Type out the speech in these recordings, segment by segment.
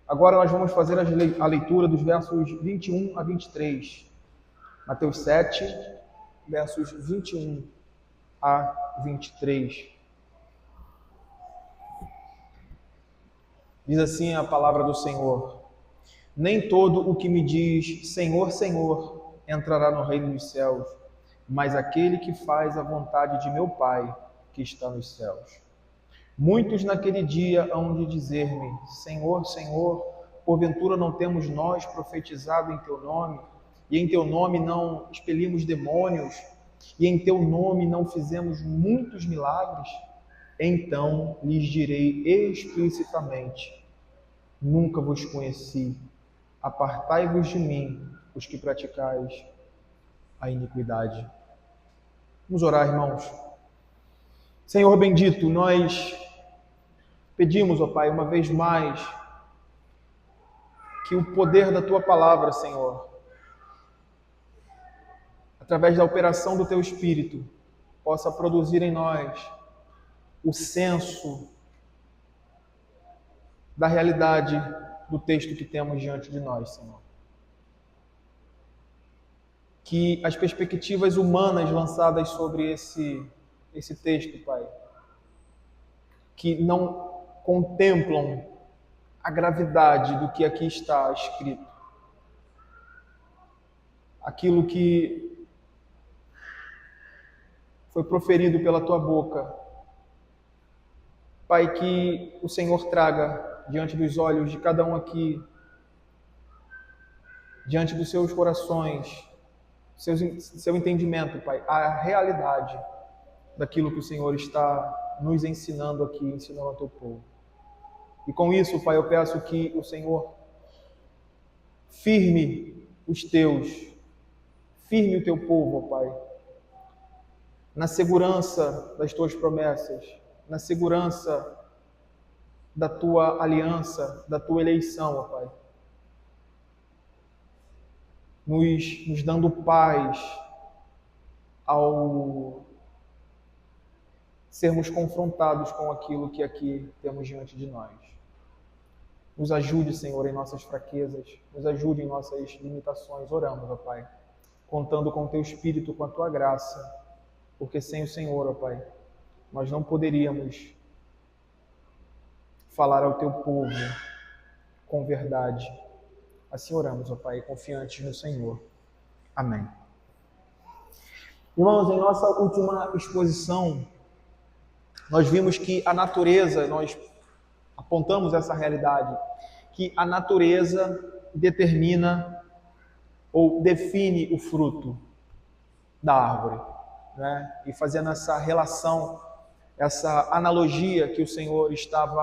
Agora nós vamos fazer a leitura dos versos 21 a 23. Mateus 7, versos 21 a 23. Diz assim a palavra do Senhor: Nem todo o que me diz Senhor, Senhor entrará no reino dos céus, mas aquele que faz a vontade de meu Pai que está nos céus. Muitos naquele dia hão de dizer-me: Senhor, Senhor, porventura não temos nós profetizado em teu nome, e em teu nome não expelimos demônios, e em teu nome não fizemos muitos milagres? Então lhes direi explicitamente: Nunca vos conheci. Apartai-vos de mim, os que praticais a iniquidade. Vamos orar, irmãos. Senhor bendito, nós pedimos, ó Pai, uma vez mais, que o poder da Tua palavra, Senhor, através da operação do Teu Espírito, possa produzir em nós o senso da realidade do texto que temos diante de nós, Senhor. Que as perspectivas humanas lançadas sobre esse texto, Pai, que não contemplam a gravidade do que aqui está escrito, aquilo que foi proferido pela Tua boca, Pai, que o Senhor traga diante dos olhos de cada um aqui, diante dos seus corações, seu entendimento, Pai, a realidade daquilo que o Senhor está nos ensinando aqui, ensinando ao Teu povo. E com isso, Pai, eu peço que o Senhor firme os Teus, firme o Teu povo, Pai, na segurança das Tuas promessas, na segurança da Tua aliança, da Tua eleição, ó Pai. Nos dando paz ao sermos confrontados com aquilo que aqui temos diante de nós. Nos ajude, Senhor, em nossas fraquezas, nos ajude em nossas limitações. Oramos, ó Pai, contando com o Teu Espírito, com a Tua graça, porque sem o Senhor, ó Pai, nós não poderíamos falar ao Teu povo com verdade. Assim oramos, ó Pai, confiantes no Senhor. Amém. Irmãos, em nossa última exposição, nós vimos que a natureza, nós apontamos essa realidade, que a natureza determina ou define o fruto da árvore, né? E fazendo essa relação, essa analogia que o Senhor estava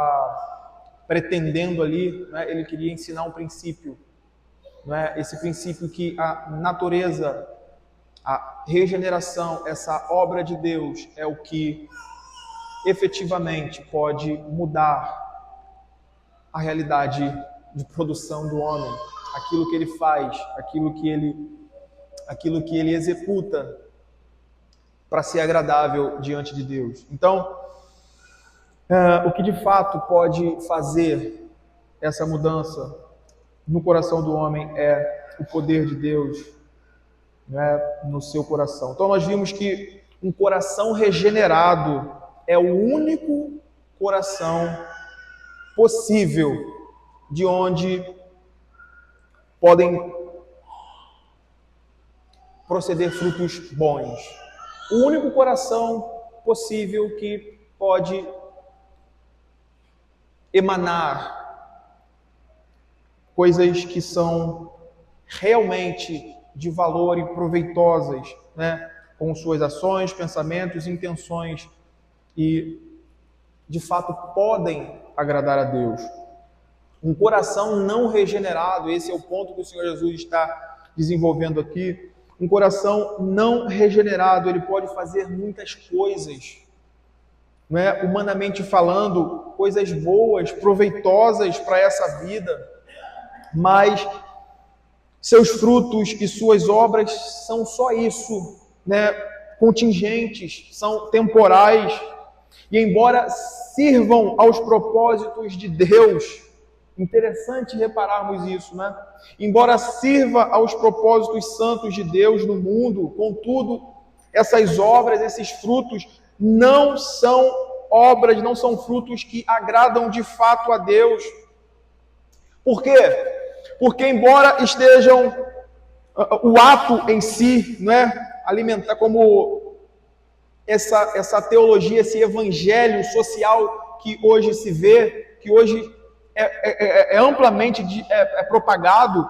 pretendendo ali, né? Ele queria ensinar um princípio, né? Esse princípio que a natureza, a regeneração, essa obra de Deus é o que efetivamente pode mudar a realidade de produção do homem, aquilo que ele faz, aquilo que ele executa para ser agradável diante de Deus. Então, o que de fato pode fazer essa mudança no coração do homem é o poder de Deus, né, no seu coração. Então nós vimos que um coração regenerado é o único coração possível de onde podem proceder frutos bons. O único coração possível que pode emanar coisas que são realmente de valor e proveitosas, né, com suas ações, pensamentos, intenções e de fato podem agradar a Deus. Um coração não regenerado, esse é o ponto que o Senhor Jesus está desenvolvendo aqui. Um coração não regenerado, ele pode fazer muitas coisas, né? Humanamente falando, coisas boas, proveitosas para essa vida, mas seus frutos e suas obras são só isso, né? Contingentes, são temporais, e embora sirvam aos propósitos de Deus, Interessante repararmos isso, né? Embora sirva aos propósitos santos de Deus no mundo, contudo, essas obras, esses frutos, não são obras, não são frutos que agradam de fato a Deus. Por quê? Porque embora estejam o ato em si, né, alimentar como essa teologia, esse evangelho social que hoje se vê, que hoje é amplamente propagado,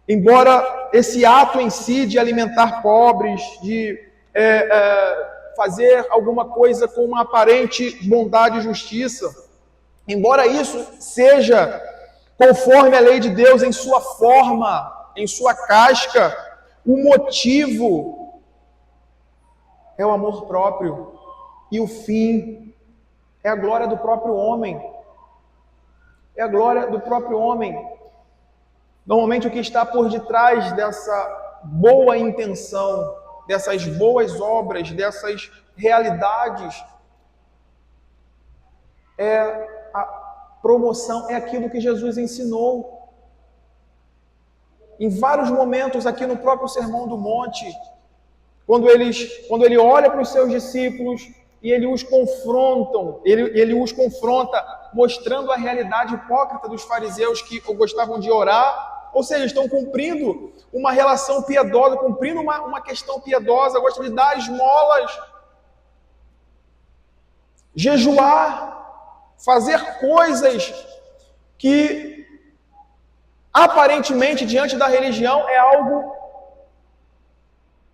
embora esse ato em si de alimentar pobres, de fazer alguma coisa com uma aparente bondade e justiça, embora isso seja conforme a lei de Deus em sua forma, em sua casca, o motivo é o amor próprio e o fim é a glória do próprio homem. É a glória do próprio homem. Normalmente o que está por detrás dessa boa intenção, dessas boas obras, dessas realidades, é a promoção, é aquilo que Jesus ensinou. Em vários momentos aqui no próprio Sermão do Monte, quando ele olha para os seus discípulos e ele os confronta, mostrando a realidade hipócrita dos fariseus que gostavam de orar, ou seja, estão cumprindo uma relação piedosa, cumprindo uma questão piedosa, gostam de dar esmolas, jejuar, fazer coisas que aparentemente diante da religião é algo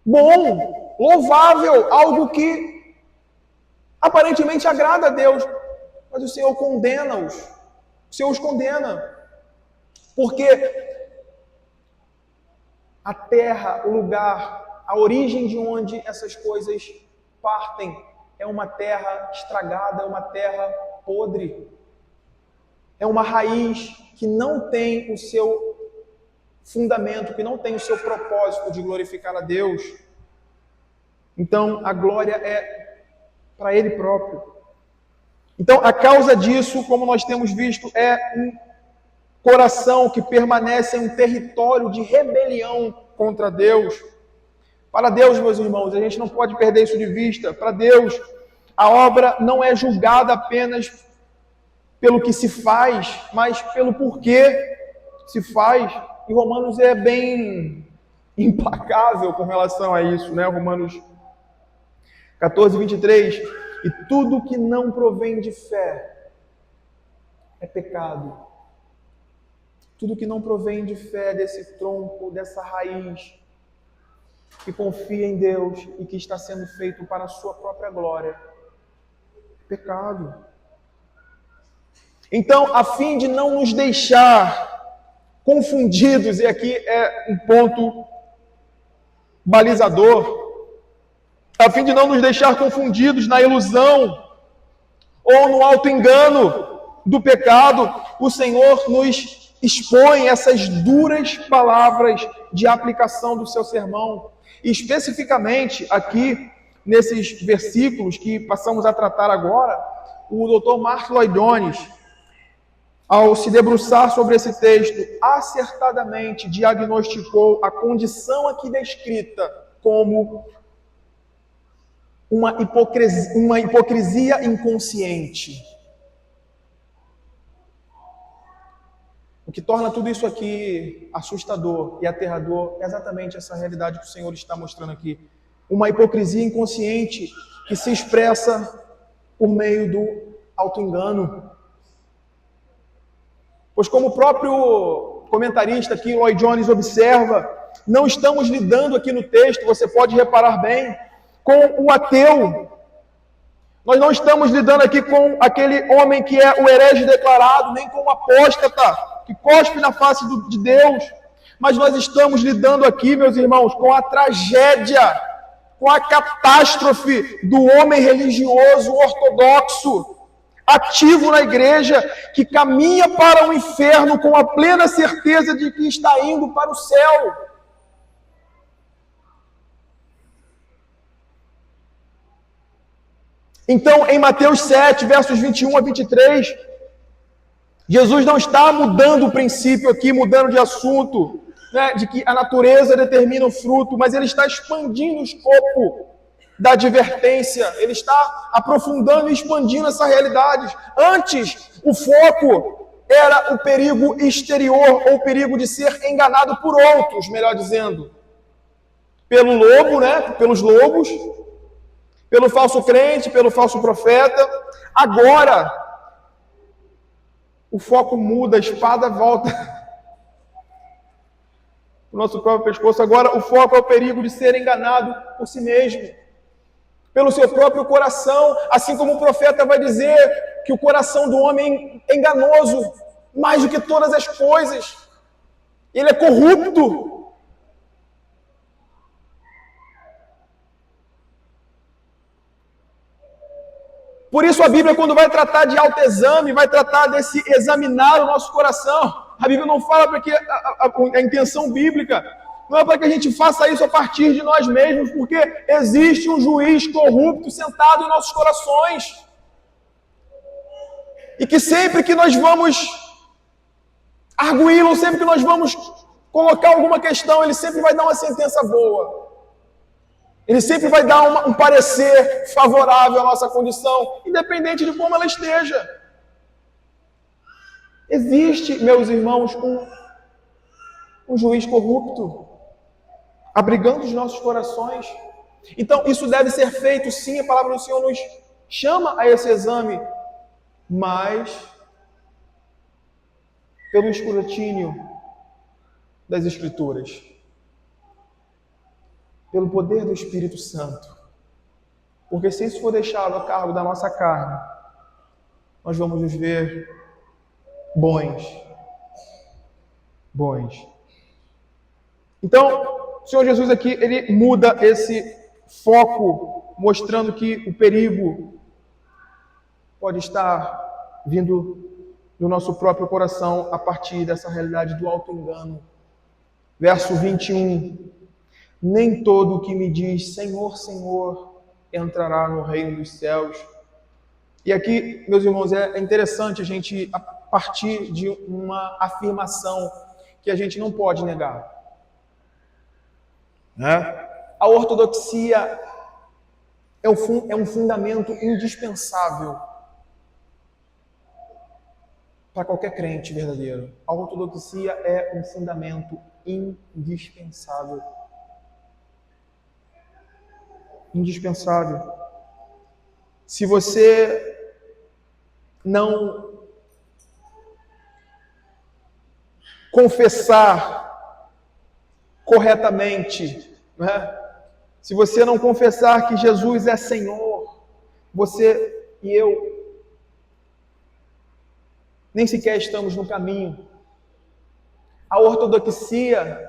bom, louvável, algo que aparentemente agrada a Deus, mas o Senhor condena-os, o Senhor os condena, porque a terra, o lugar, a origem de onde essas coisas partem é uma terra estragada, é uma terra podre, é uma raiz que não tem o seu fundamento, que não tem o seu propósito de glorificar a Deus. Então, a glória é para Ele próprio. Então, a causa disso, como nós temos visto, é um coração que permanece em um território de rebelião contra Deus. Para Deus, meus irmãos, a gente não pode perder isso de vista. Para Deus, a obra não é julgada apenas pelo que se faz, mas pelo porquê se faz. E Romanos é bem implacável com relação a isso, né? Romanos 14, 23. E tudo que não provém de fé é pecado. Tudo que não provém de fé, desse tronco, dessa raiz, que confia em Deus e que está sendo feito para a sua própria glória, é pecado. Então, a fim de não nos deixar confundidos, e aqui é um ponto balizador, a fim de não nos deixar confundidos na ilusão ou no auto-engano do pecado, o Senhor nos expõe essas duras palavras de aplicação do seu sermão. E especificamente aqui, nesses versículos que passamos a tratar agora, o Dr. Mark Lloyd Jones, ao se debruçar sobre esse texto, acertadamente diagnosticou a condição aqui descrita como uma hipocrisia inconsciente. O que torna tudo isso aqui assustador e aterrador é exatamente essa realidade que o Senhor está mostrando aqui. Uma hipocrisia inconsciente que se expressa por meio do auto-engano. Pois como o próprio comentarista aqui, Lloyd Jones, observa, não estamos lidando aqui no texto, você pode reparar bem, com o ateu. Nós não estamos lidando aqui com aquele homem que é o herege declarado, nem com o apóstata, que cospe na face de Deus. Mas nós estamos lidando aqui, meus irmãos, com a tragédia, com a catástrofe do homem religioso ortodoxo, ativo na igreja, que caminha para o inferno com a plena certeza de que está indo para o céu. Então, em Mateus 7, versos 21 a 23, Jesus não está mudando o princípio aqui, mudando de assunto, né, de que a natureza determina o fruto, mas ele está expandindo o escopo da advertência, ele está aprofundando e expandindo essa realidade. Antes, o foco era o perigo exterior, ou o perigo de ser enganado por outros, melhor dizendo. Pelo lobo, né, pelos lobos, pelo falso crente, pelo falso profeta. Agora, o foco muda, a espada volta o nosso próprio pescoço. Agora o foco é o perigo de ser enganado por si mesmo, pelo seu próprio coração, assim como o profeta vai dizer que o coração do homem é enganoso, mais do que todas as coisas. Ele é corrupto. Por isso a Bíblia, quando vai tratar de autoexame, vai tratar desse examinar o nosso coração. A Bíblia não fala para que a intenção bíblica não é para que a gente faça isso a partir de nós mesmos, porque existe um juiz corrupto sentado em nossos corações. E que sempre que nós vamos arguí-lo, sempre que nós vamos colocar alguma questão, ele sempre vai dar uma sentença boa. Ele sempre vai dar um parecer favorável à nossa condição, independente de como ela esteja. Existe, meus irmãos, um juiz corrupto, abrigando os nossos corações. Então, isso deve ser feito, sim, a palavra do Senhor nos chama a esse exame, mas pelo escrutínio das Escrituras, pelo poder do Espírito Santo. Porque se isso for deixado a cargo da nossa carne, nós vamos nos ver bons. Então, o Senhor Jesus aqui, ele muda esse foco, mostrando que o perigo pode estar vindo do nosso próprio coração a partir dessa realidade do auto-engano. Verso 21. Nem todo o que me diz Senhor, Senhor, entrará no reino dos céus. E aqui, meus irmãos, é interessante a gente, a partir de uma afirmação que a gente não pode negar. Né? A ortodoxia é um fundamento indispensável para qualquer crente verdadeiro. A ortodoxia é um fundamento indispensável. Se você não confessar corretamente, né? Se você não confessar que Jesus é Senhor, você e eu nem sequer estamos no caminho. A ortodoxia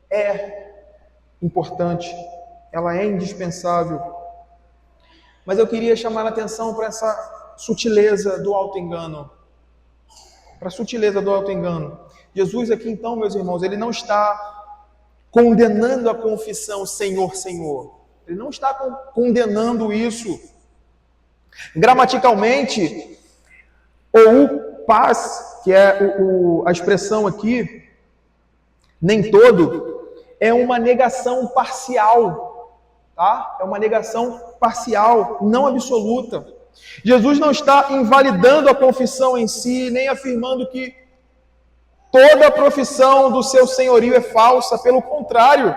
é importante, ela é indispensável. Mas eu queria chamar a atenção para essa sutileza do auto-engano. Para a sutileza do auto-engano. Jesus aqui então, meus irmãos, ele não está condenando a confissão Senhor, Senhor. Ele não está condenando isso. Gramaticalmente, ou paz, que é a expressão aqui, nem todo, é uma negação parcial, tá? É uma negação parcial, não absoluta. Jesus não está invalidando a confissão em si, nem afirmando que toda a profissão do seu senhorio é falsa. Pelo contrário,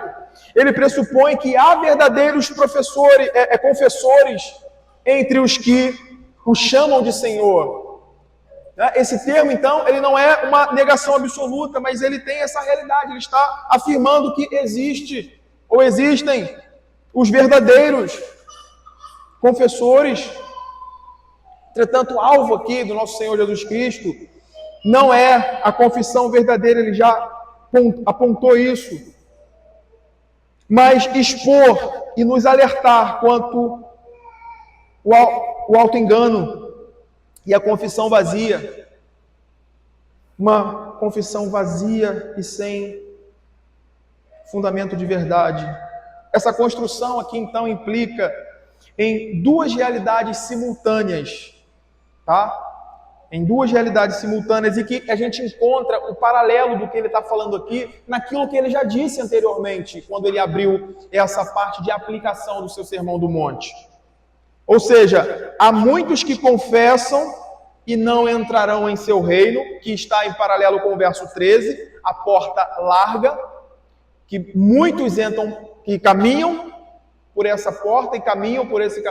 ele pressupõe que há verdadeiros confessores entre os que o chamam de Senhor. Esse termo, então, ele não é uma negação absoluta, mas ele tem essa realidade. Ele está afirmando que existe, ou existem, os verdadeiros confessores. Entretanto, o alvo aqui do nosso Senhor Jesus Cristo não é a confissão verdadeira, ele já apontou isso, mas expor e nos alertar quanto o auto-engano e a confissão vazia. Uma confissão vazia e sem fundamento de verdade. Essa construção aqui, então, implica em duas realidades simultâneas, tá? em duas realidades simultâneas, e que a gente encontra o paralelo do que ele está falando aqui naquilo que ele já disse anteriormente, quando ele abriu essa parte de aplicação do seu Sermão do Monte. Ou seja, há muitos que confessam e não entrarão em seu reino, que está em paralelo com o verso 13, a porta larga, que muitos entram, que caminham por essa porta e caminham por esse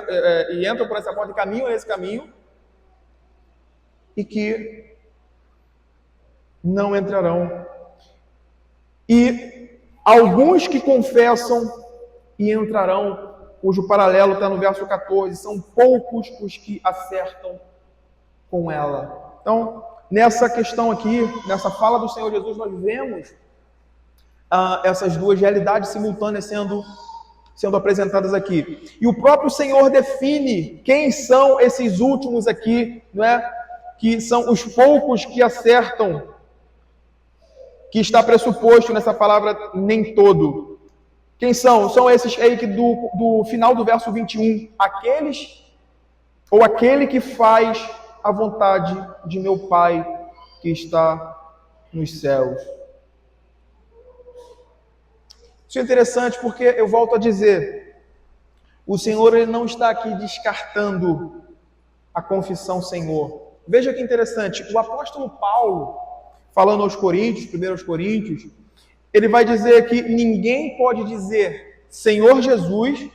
e entram por essa porta e caminham nesse caminho, e que não entrarão. E alguns que confessam e entrarão, cujo paralelo está no verso 14, são poucos os que acertam com ela. Então, nessa questão aqui, nessa fala do Senhor Jesus, nós vemos essas duas realidades simultâneas sendo apresentadas aqui. E o próprio Senhor define quem são esses últimos aqui, não é? Que são os poucos que acertam, que está pressuposto nessa palavra nem todo. Quem são? São esses aí que do final do verso 21, aqueles, ou aquele que faz a vontade de meu Pai que está nos céus. Isso é interessante porque, eu volto a dizer, o Senhor ele não está aqui descartando a confissão Senhor. Veja que interessante, o apóstolo Paulo, falando aos Coríntios, 1 Coríntios, ele vai dizer que ninguém pode dizer Senhor Jesus,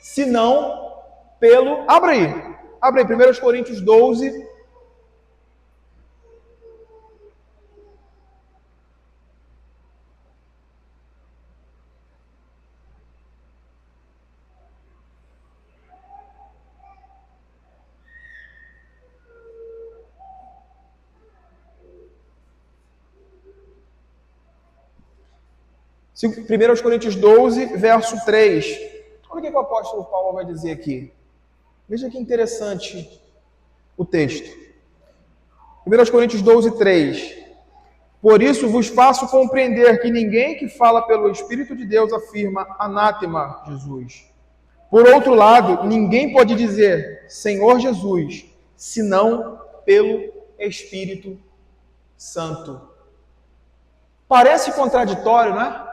senão pelo... Abra aí, 1 Coríntios 12, Primeiro Coríntios 12, verso 3. Olha o que o apóstolo Paulo vai dizer aqui. Veja que interessante o texto. 1 Coríntios 12, 3. Por isso vos faço compreender que ninguém que fala pelo Espírito de Deus afirma anátema Jesus. Por outro lado, ninguém pode dizer Senhor Jesus, senão pelo Espírito Santo. Parece contraditório, não é?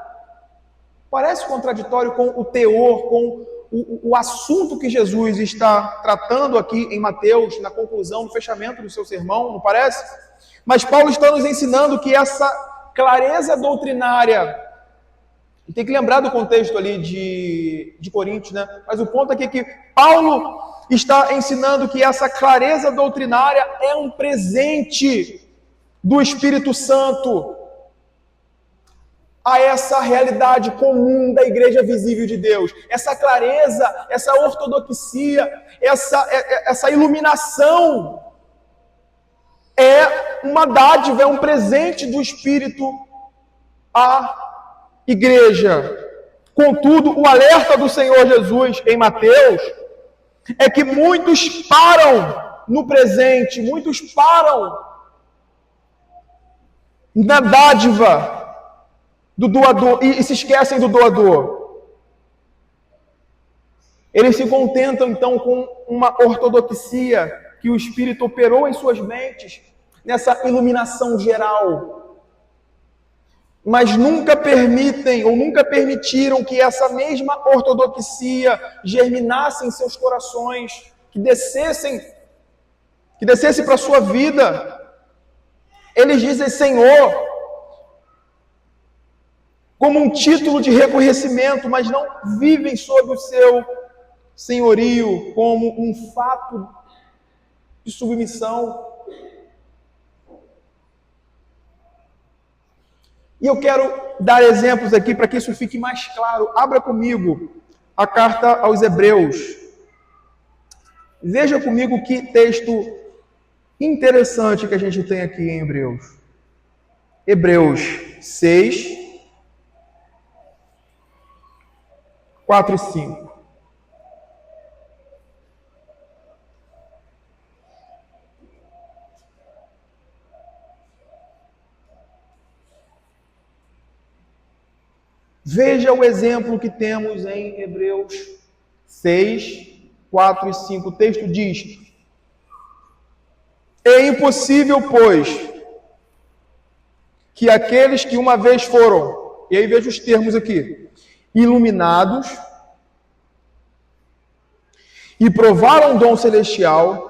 Parece contraditório com o teor, com o assunto que Jesus está tratando aqui em Mateus, na conclusão, no fechamento do seu sermão, não parece? Mas Paulo está nos ensinando que essa clareza doutrinária, e tem que lembrar do contexto ali de Coríntios, né? Mas o ponto aqui é que Paulo está ensinando que essa clareza doutrinária é um presente do Espírito Santo a essa realidade comum da igreja visível de Deus. Essa clareza, essa ortodoxia, essa iluminação é uma dádiva, é um presente do Espírito à igreja. Contudo, o alerta do Senhor Jesus em Mateus é que muitos param no presente, muitos param na dádiva do doador e se esquecem do doador. Eles se contentam então com uma ortodoxia que o Espírito operou em suas mentes, nessa iluminação geral. Mas nunca permitem ou nunca permitiram que essa mesma ortodoxia germinasse em seus corações, que descesse para a sua vida. Eles dizem Senhor como um título de reconhecimento, mas não vivem sob o seu senhorio como um fato de submissão. E eu quero dar exemplos aqui para que isso fique mais claro. Abra comigo a carta aos Hebreus. Veja comigo que texto interessante que a gente tem aqui em Hebreus. Hebreus 6, 4 e 5. Veja o exemplo que temos em Hebreus 6, 4 e 5. O texto diz: É impossível, pois, que aqueles que uma vez foram, e aí veja os termos aqui, iluminados e provaram o dom celestial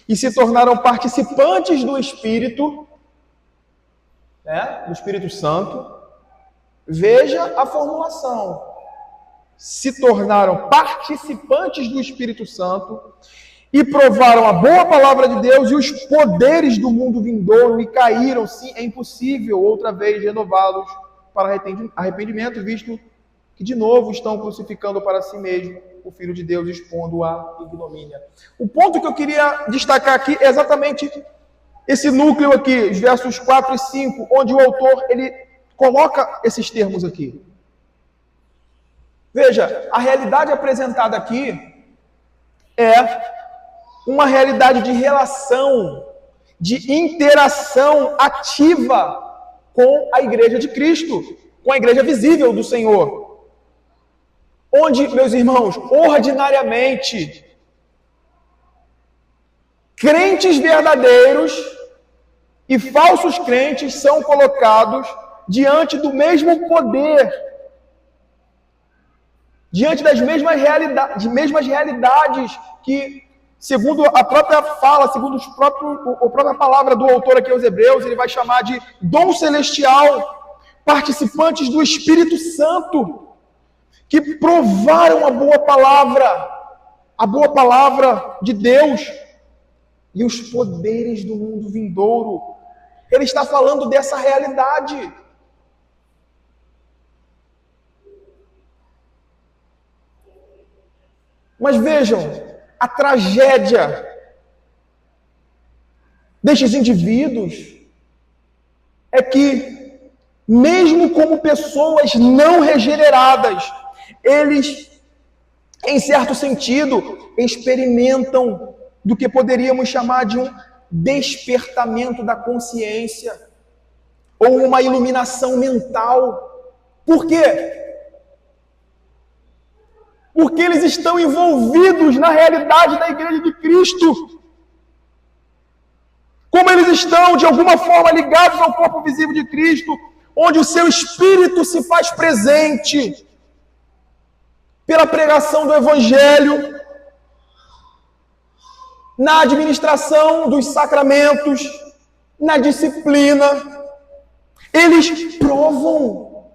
e se tornaram participantes do Espírito, do Espírito Santo. Veja a formulação. Se tornaram participantes do Espírito Santo e provaram a boa palavra de Deus e os poderes do mundo vindouro e caíram. Sim, é impossível outra vez renová-los para arrependimento, visto que de novo estão crucificando para si mesmo o Filho de Deus, expondo à ignomínia. O ponto que eu queria destacar aqui é exatamente esse núcleo aqui, os versos 4 e 5, onde o autor ele coloca esses termos aqui. Veja, a realidade apresentada aqui é uma realidade de relação, de interação ativa com a igreja de Cristo, com a igreja visível do Senhor. Onde, meus irmãos, ordinariamente, crentes verdadeiros e falsos crentes são colocados diante do mesmo poder, diante das mesmas realidades que, segundo a própria fala, segundo a própria palavra do autor aqui aos Hebreus, ele vai chamar de dom celestial, participantes do Espírito Santo, que provaram a boa palavra de Deus e os poderes do mundo vindouro. Ele está falando dessa realidade. Mas vejam, a tragédia destes indivíduos é que, mesmo como pessoas não regeneradas, eles, em certo sentido, experimentam do que poderíamos chamar de um despertamento da consciência ou uma iluminação mental. Por quê? Porque eles estão envolvidos na realidade da Igreja de Cristo. Como eles estão, de alguma forma, ligados ao corpo visível de Cristo, onde o seu Espírito se faz presente pela pregação do Evangelho, na administração dos sacramentos, na disciplina. Eles provam,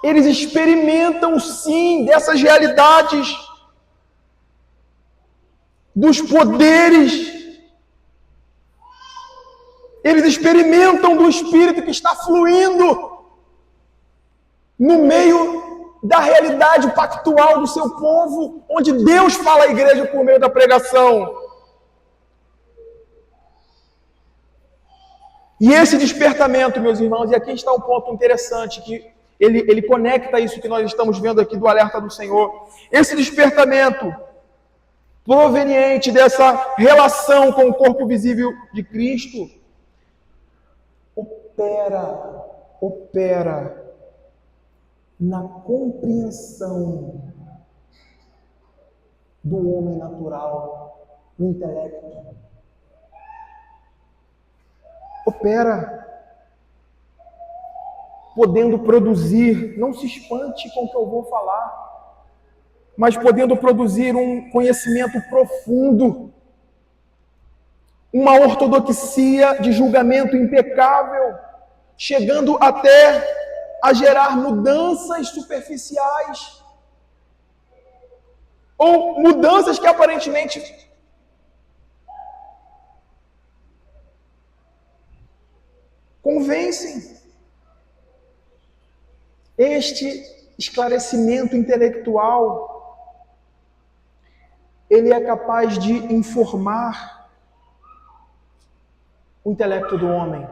eles experimentam sim dessas realidades, dos poderes. Eles experimentam do Espírito que está fluindo no meio da realidade pactual do seu povo, onde Deus fala à igreja por meio da pregação. E esse despertamento, meus irmãos, e aqui está um ponto interessante, que ele conecta isso que nós estamos vendo aqui do alerta do Senhor. Esse despertamento proveniente dessa relação com o corpo visível de Cristo opera na compreensão do homem natural, no intelecto. Opera, podendo produzir, não se espante com o que eu vou falar, mas podendo produzir um conhecimento profundo, uma ortodoxia de julgamento impecável, chegando até a gerar mudanças superficiais, ou mudanças que aparentemente convencem. Este esclarecimento intelectual, ele é capaz de informar o intelecto do homem.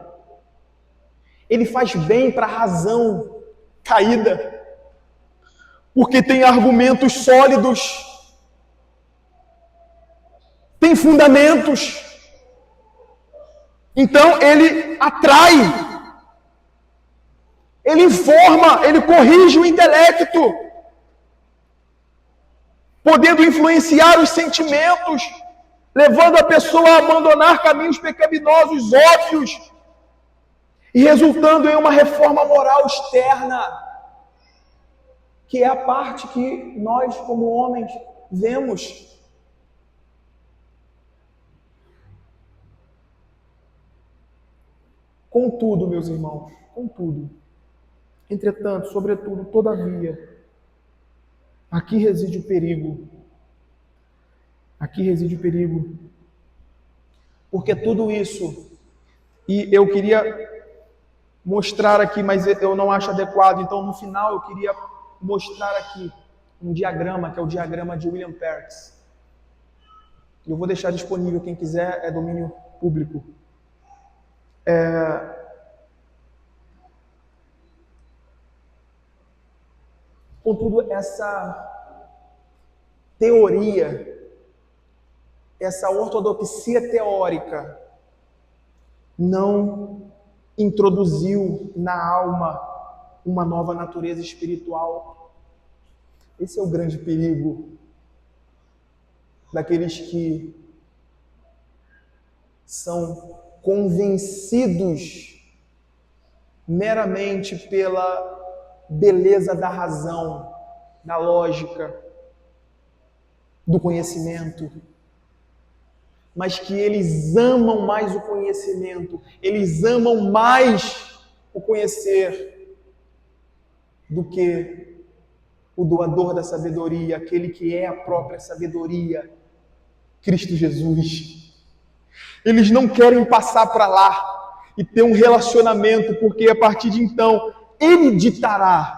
Ele faz bem para a razão caída, porque tem argumentos sólidos, tem fundamentos. Então ele atrai, ele informa, ele corrige o intelecto, podendo influenciar os sentimentos, levando a pessoa a abandonar caminhos pecaminosos óbvios e resultando em uma reforma moral externa, que é a parte que nós, como homens, vemos. Contudo, meus irmãos, contudo, entretanto, sobretudo, todavia, aqui reside o perigo. Aqui reside o perigo. Porque tudo isso, e eu queria mostrar aqui, mas eu não acho adequado, então no final eu queria mostrar aqui um diagrama, que é o diagrama de William Perks. Eu vou deixar disponível, quem quiser, é domínio público. Contudo, essa teoria, essa ortodoxia teórica, não introduziu na alma uma nova natureza espiritual. Esse é o grande perigo daqueles que são convencidos meramente pela beleza da razão, da lógica, do conhecimento, mas que eles amam mais o conhecimento, eles amam mais o conhecer do que o doador da sabedoria, aquele que é a própria sabedoria, Cristo Jesus. Eles não querem passar para lá e ter um relacionamento, porque a partir de então, Ele ditará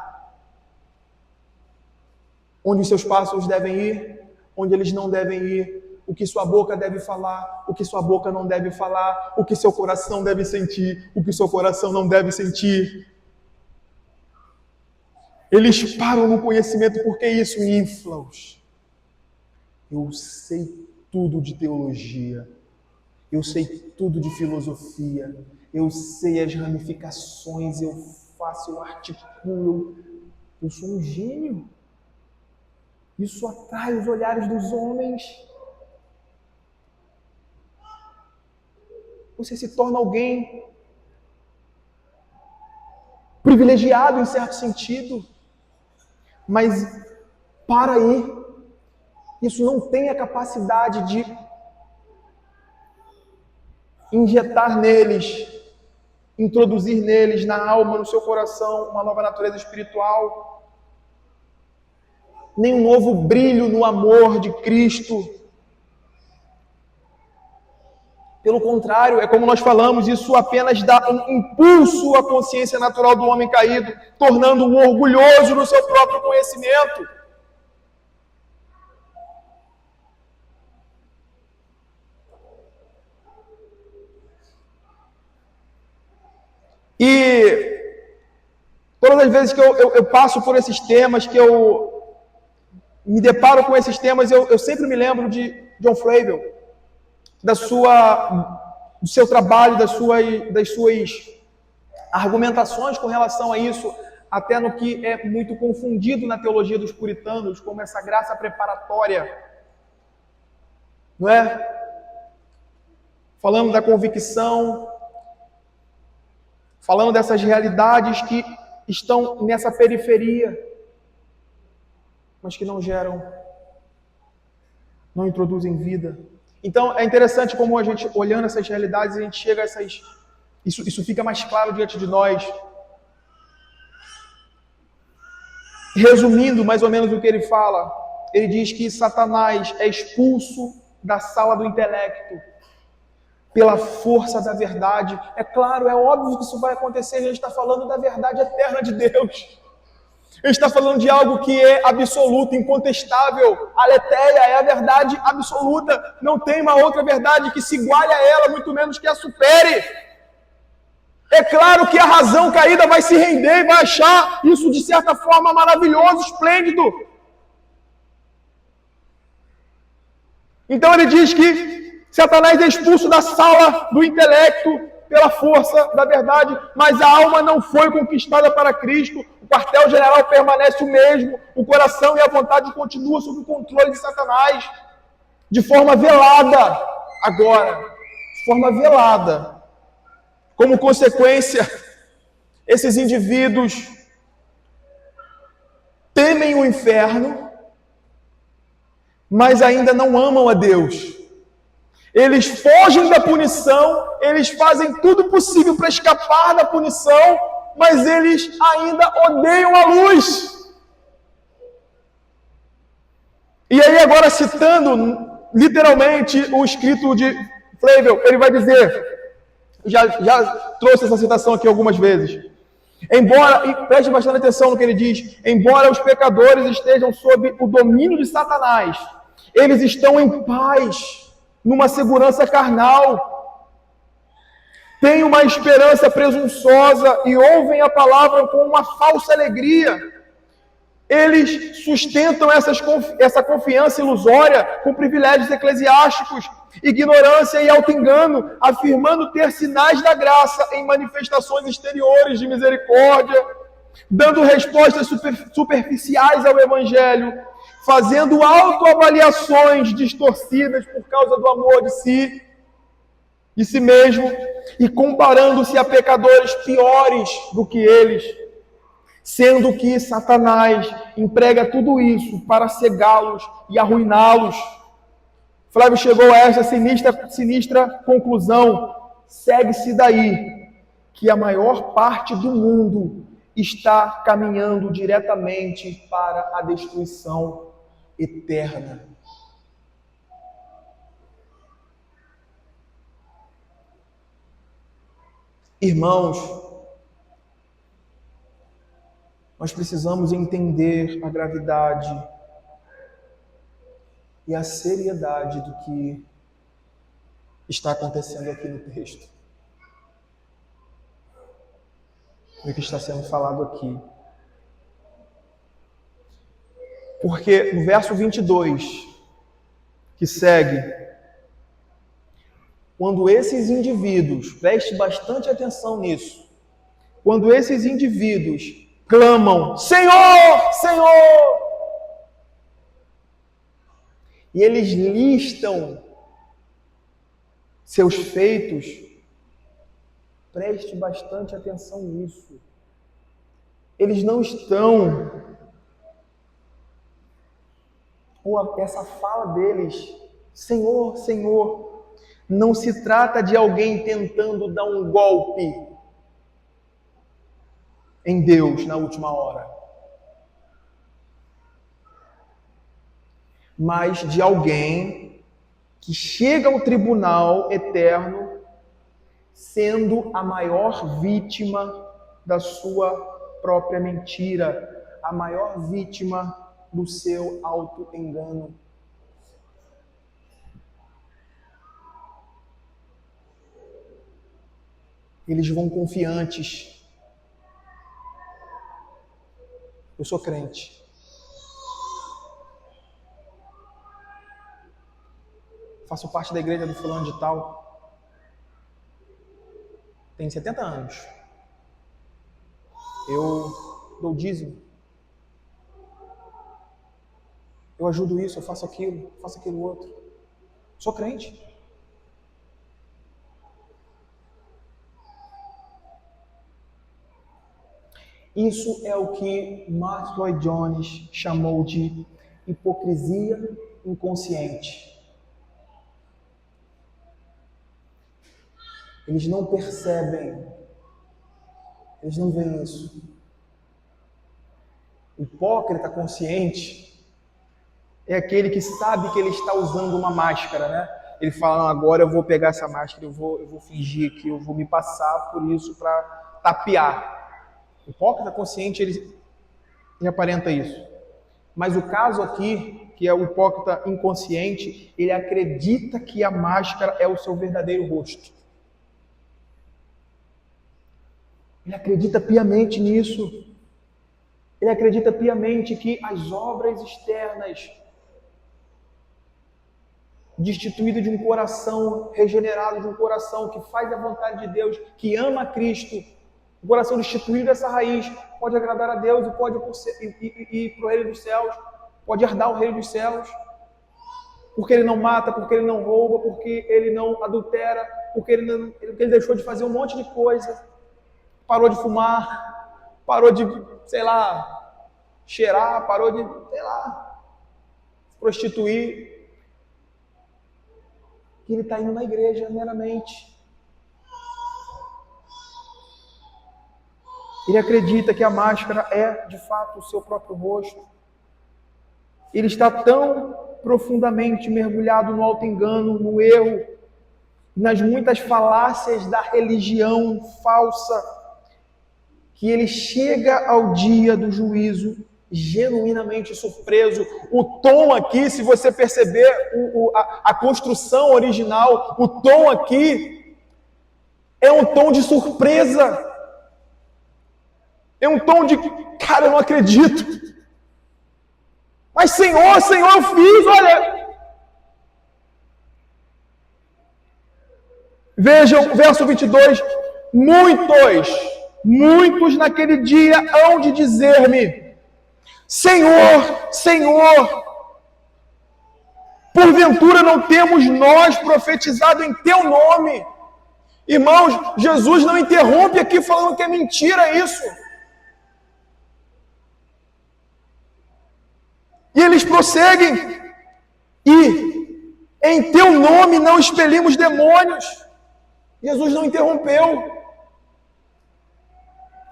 onde os seus passos devem ir, onde eles não devem ir, o que sua boca deve falar, o que sua boca não deve falar, o que seu coração deve sentir, o que seu coração não deve sentir. Eles param no conhecimento porque isso infla-os. Eu sei tudo de teologia, eu sei tudo de filosofia, eu sei as ramificações, eu faço, eu articulo, eu sou um gênio. Isso atrai os olhares dos homens. Você se torna alguém privilegiado em certo sentido, mas para aí, isso não tem a capacidade de injetar neles, introduzir neles, na alma, no seu coração, uma nova natureza espiritual, nem um novo brilho no amor de Cristo. Pelo contrário, é como nós falamos, isso apenas dá um impulso à consciência natural do homem caído, tornando-o orgulhoso no seu próprio conhecimento. E todas as vezes que eu passo por esses temas, que eu me deparo com esses temas, eu sempre me lembro de John Flavel, do seu trabalho, das suas argumentações com relação a isso, até no que é muito confundido na teologia dos puritanos, como essa graça preparatória, não é? Falando da convicção, falando dessas realidades que estão nessa periferia, mas que não geram, não introduzem vida. Então, é interessante como a gente, olhando essas realidades, a gente chega a essas... Isso fica mais claro diante de nós. Resumindo mais ou menos o que ele fala, ele diz que Satanás é expulso da sala do intelecto pela força da verdade. É claro, é óbvio que isso vai acontecer, a gente está falando da verdade eterna de Deus. A gente está falando de algo que é absoluto, incontestável. A aletheia é a verdade absoluta. Não tem uma outra verdade que se iguale a ela, muito menos que a supere. É claro que a razão caída vai se render e vai achar isso de certa forma maravilhoso, esplêndido. Então ele diz que Satanás é expulso da sala do intelecto pela força da verdade, mas a alma não foi conquistada para Cristo, o quartel-general permanece o mesmo, o coração e a vontade continuam sob o controle de Satanás. de forma velada agora, de forma velada. Como consequência, esses indivíduos temem o inferno, mas ainda não amam a Deus. Eles fogem da punição, eles fazem tudo possível para escapar da punição, mas eles ainda odeiam a luz. E aí agora citando literalmente o escrito de Flavel, ele vai dizer, já trouxe essa citação aqui algumas vezes, embora, e preste bastante atenção no que ele diz, embora os pecadores estejam sob o domínio de Satanás, eles estão em paz, numa segurança carnal, têm uma esperança presunçosa e ouvem a palavra com uma falsa alegria. Eles sustentam essa confiança ilusória com privilégios eclesiásticos, ignorância e auto-engano, afirmando ter sinais da graça em manifestações exteriores de misericórdia, dando respostas superficiais ao Evangelho, fazendo autoavaliações distorcidas por causa do amor de si mesmo, e comparando-se a pecadores piores do que eles, sendo que Satanás emprega tudo isso para cegá-los e arruiná-los. Flávio chegou a essa sinistra conclusão. Segue-se daí que a maior parte do mundo está caminhando diretamente para a destruição eterna. Irmãos, nós precisamos entender a gravidade e a seriedade do que está acontecendo aqui no texto, do que está sendo falado aqui. Porque no verso 22, que segue, quando esses indivíduos, preste bastante atenção nisso, quando esses indivíduos clamam, Senhor, Senhor, e eles listam seus feitos, preste bastante atenção nisso. Eles não estão, ou essa fala deles, Senhor, Senhor, não se trata de alguém tentando dar um golpe em Deus na última hora, mas de alguém que chega ao tribunal eterno sendo a maior vítima da sua própria mentira, a maior vítima do seu auto-engano. Eles vão confiantes. Eu sou crente. Faço parte da igreja do fulano de tal. Tenho 70 anos. Eu dou dízimo. Eu ajudo isso, eu faço aquilo outro. Sou crente. Isso é o que Martyn Lloyd-Jones chamou de hipocrisia inconsciente. Eles não percebem, eles não veem isso. O hipócrita consciente é aquele que sabe que ele está usando uma máscara, né? Ele fala, agora eu vou pegar essa máscara, eu vou fingir que eu vou me passar por isso para tapear. O hipócrita consciente, ele aparenta isso. Mas o caso aqui, que é o hipócrita inconsciente, ele acredita que a máscara é o seu verdadeiro rosto. Ele acredita piamente nisso. Ele acredita piamente que as obras externas, destituído de um coração regenerado, de um coração que faz a vontade de Deus, que ama a Cristo, o coração destituído dessa raiz, pode agradar a Deus e pode ir para o reino dos céus, pode herdar o reino dos céus. porque ele não mata, porque ele não rouba, porque ele não adultera, porque ele deixou de fazer um monte de coisa, parou de fumar, parou de, sei lá, cheirar, parou de, sei lá, prostituir, que ele está indo na igreja meramente. Ele acredita que a máscara é, de fato, o seu próprio rosto. Ele está tão profundamente mergulhado no auto-engano, no erro, nas muitas falácias da religião falsa, que ele chega ao dia do juízo genuinamente surpreso. O tom aqui, se você perceber a construção original, o tom aqui é um tom de surpresa. É um tom de, cara, eu não acredito. Mas Senhor, eu fiz, olha. Vejam o verso 22. Muitos naquele dia hão de dizer-me: Senhor, Senhor, porventura não temos nós profetizado em teu nome? Irmãos, Jesus não interrompe aqui falando que é mentira isso. E eles prosseguem: e em teu nome não expelimos demônios. Jesus não interrompeu.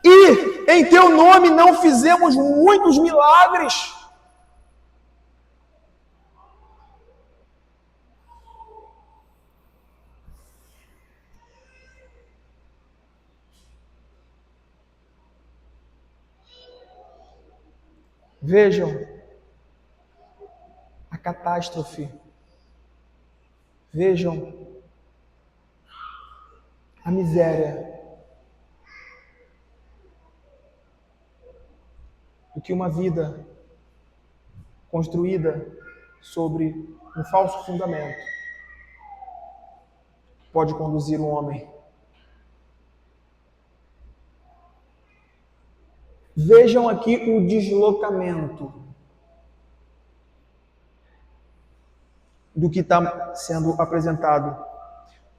E em teu nome não fizemos muitos milagres. Vejam a catástrofe. Vejam a miséria do que uma vida construída sobre um falso fundamento pode conduzir um homem. Vejam aqui o deslocamento do que está sendo apresentado.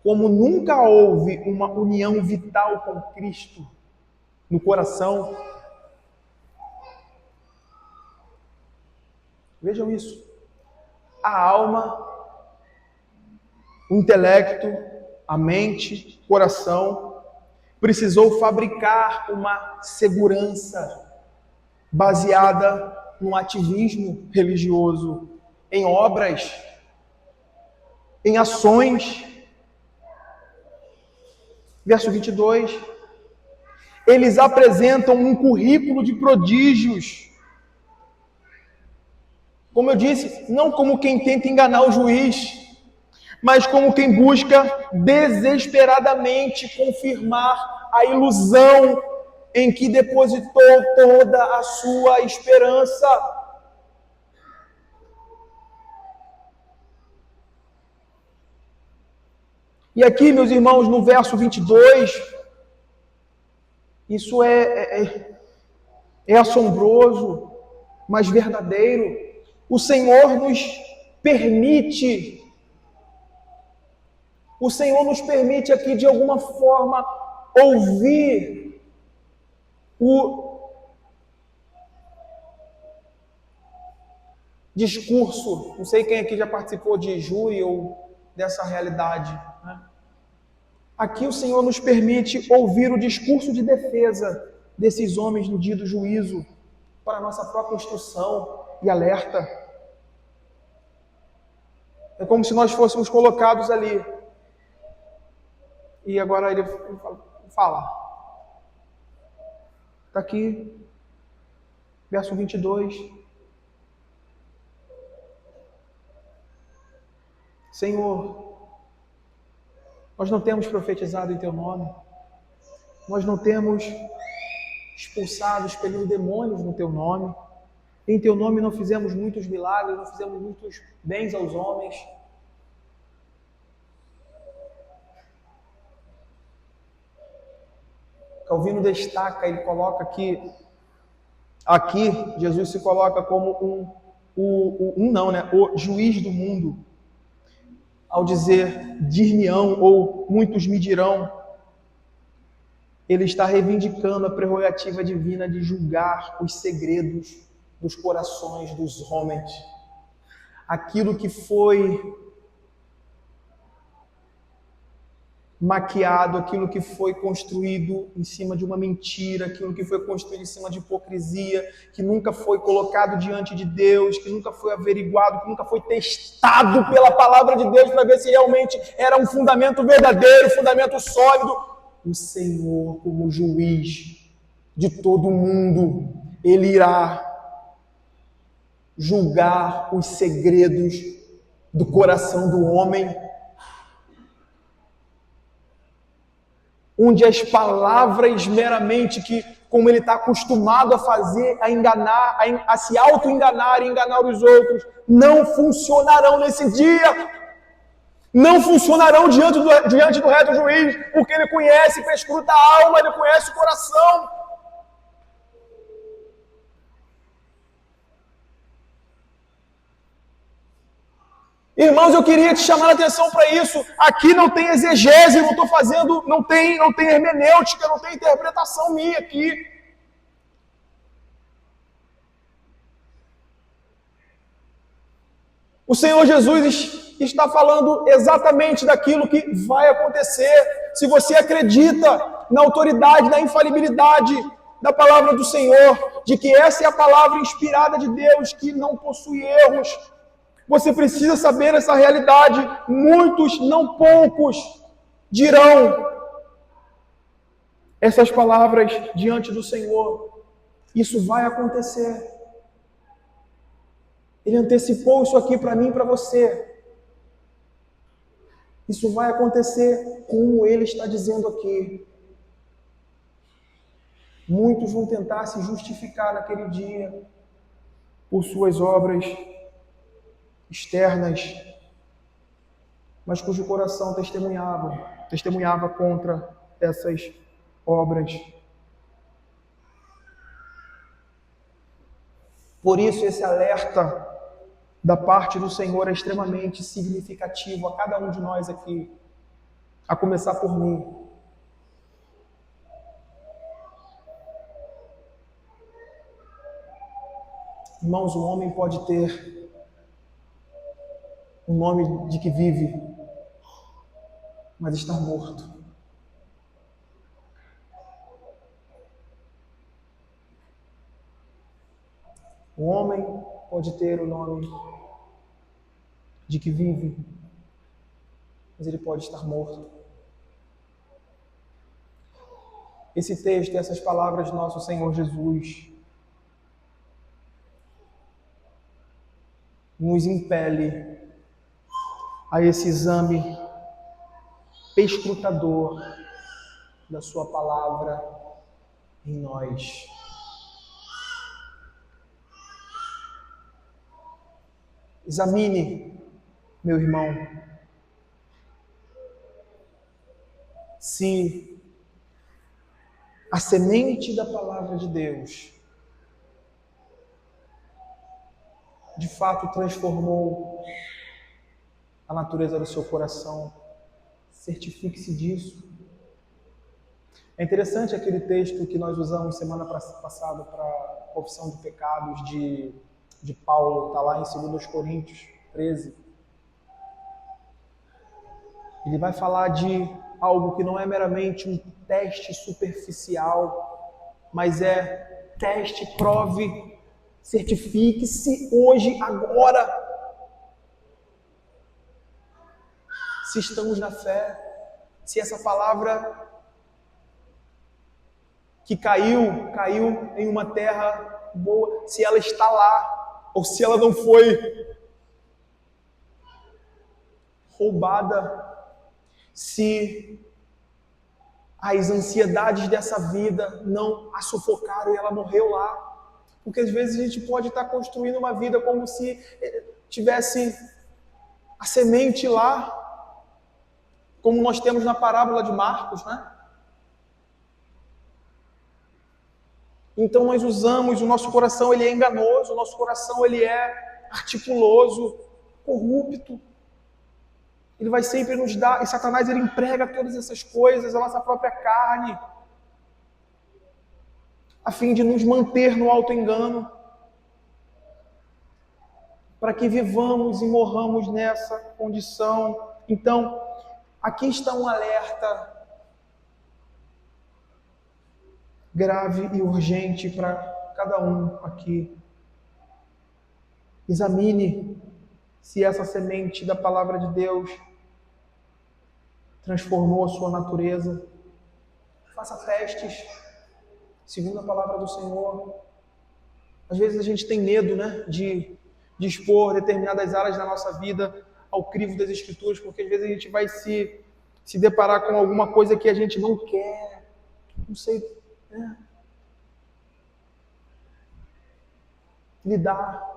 Como nunca houve uma união vital com Cristo no coração. Vejam isso. A alma, o intelecto, a mente, o coração, precisou fabricar uma segurança baseada no ativismo religioso, em obras, em ações. Verso 22. Eles apresentam um currículo de prodígios. Como eu disse, não como quem tenta enganar o juiz, mas como quem busca desesperadamente confirmar a ilusão em que depositou toda a sua esperança. E aqui, meus irmãos, no verso 22, isso é assombroso, mas verdadeiro. O Senhor nos permite aqui, de alguma forma, ouvir o discurso. Não sei quem aqui já participou de júri ou dessa realidade, né? Aqui o Senhor nos permite ouvir o discurso de defesa desses homens no dia do juízo, para a nossa própria instrução e alerta. É como se nós fôssemos colocados ali. E agora ele fala. Está aqui, verso 22. Senhor, nós não temos profetizado em teu nome. Nós não temos expulsado, expelido demônios no teu nome. Em teu nome não fizemos muitos milagres, não fizemos muitos bens aos homens. Calvino destaca, ele coloca aqui Jesus se coloca como o juiz do mundo. ao dizer dir-me-ão ou muitos me dirão, ele está reivindicando a prerrogativa divina de julgar os segredos dos corações dos homens. Aquilo que foi maquiado, aquilo que foi construído em cima de uma mentira, aquilo que foi construído em cima de hipocrisia, que nunca foi colocado diante de Deus, que nunca foi averiguado, que nunca foi testado pela palavra de Deus para ver se realmente era um fundamento verdadeiro, um fundamento sólido. O Senhor, como juiz de todo mundo, Ele irá julgar os segredos do coração do homem, onde as palavras meramente que, como ele está acostumado a fazer, a enganar, a se auto-enganar e enganar os outros, não funcionarão nesse dia. Não funcionarão diante do reto juiz, porque ele conhece, perscruta a alma, ele conhece o coração. Irmãos, eu queria te chamar a atenção para isso. Aqui não tem exegese, não estou fazendo, não tem hermenêutica, não tem interpretação minha aqui. O Senhor Jesus está falando exatamente daquilo que vai acontecer. Se você acredita na autoridade, na infalibilidade da palavra do Senhor, de que essa é a palavra inspirada de Deus, que não possui erros, você precisa saber essa realidade. Muitos, não poucos, dirão essas palavras diante do Senhor. Isso vai acontecer. Ele antecipou isso aqui para mim e para você. Isso vai acontecer como ele está dizendo aqui. Muitos vão tentar se justificar naquele dia por suas obras externas, mas cujo coração testemunhava contra essas obras. Por isso esse alerta da parte do Senhor é extremamente significativo a cada um de nós aqui, a começar por mim. Irmãos, o homem pode ter o nome de que vive, mas está morto. O homem pode ter o nome de que vive, mas ele pode estar morto. Esse texto, essas palavras de nosso Senhor Jesus, nos impele a esse exame perscrutador da sua palavra em nós. Examine, meu irmão, se a semente da palavra de Deus de fato transformou a natureza do seu coração. Certifique-se disso. É interessante aquele texto que nós usamos semana passada para a confissão de pecados de Paulo, está lá em 2 Coríntios 13. Ele vai falar de algo que não é meramente um teste superficial, mas é teste, prove, certifique-se hoje, agora. Se estamos na fé, se essa palavra que caiu em uma terra boa, se ela está lá, ou se ela não foi roubada, se as ansiedades dessa vida não a sufocaram e ela morreu lá. Porque às vezes a gente pode estar construindo uma vida como se tivesse a semente lá, como nós temos na parábola de Marcos, né? Então nós usamos, o nosso coração ele é enganoso, o nosso coração ele é articuloso, corrupto. Ele vai sempre nos dar, e Satanás ele emprega todas essas coisas, a nossa própria carne, a fim de nos manter no auto-engano, para que vivamos e morramos nessa condição. Então, aqui está um alerta grave e urgente para cada um aqui. Examine se essa semente da palavra de Deus transformou a sua natureza. Faça testes, segundo a palavra do Senhor. Às vezes a gente tem medo, né, de expor determinadas áreas da nossa vida ao crivo das Escrituras, porque às vezes a gente vai se deparar com alguma coisa que a gente não quer, não sei, né, lidar.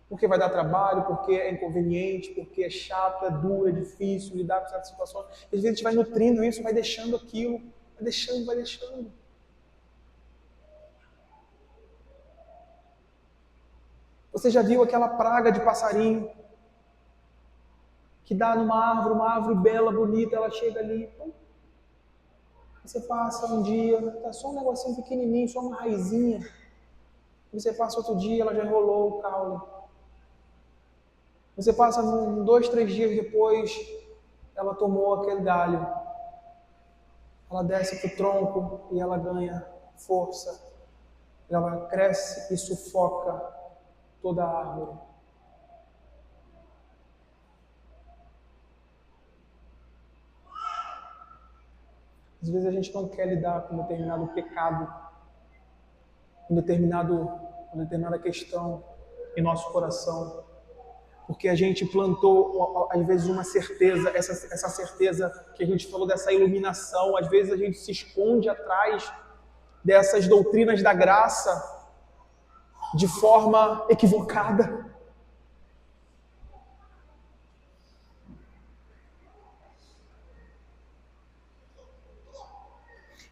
Porque vai dar trabalho, porque é inconveniente, porque é chato, é duro, é difícil lidar com certas situações. Às vezes a gente vai nutrindo isso, vai deixando aquilo, vai deixando. Você já viu aquela praga de passarinho que dá numa uma árvore bela, bonita, ela chega ali, você passa um dia, tá só um negocinho pequenininho, só uma raizinha. Você passa outro dia, ela já enrolou o caule. Você passa 2, 3 dias depois, ela tomou aquele galho. Ela desce para o tronco e ela ganha força. Ela cresce e sufoca toda a árvore. Às vezes a gente não quer lidar com um determinado pecado, uma determinada questão em nosso coração, porque a gente plantou, às vezes, uma certeza, essa certeza que a gente falou dessa iluminação, às vezes a gente se esconde atrás dessas doutrinas da graça de forma equivocada.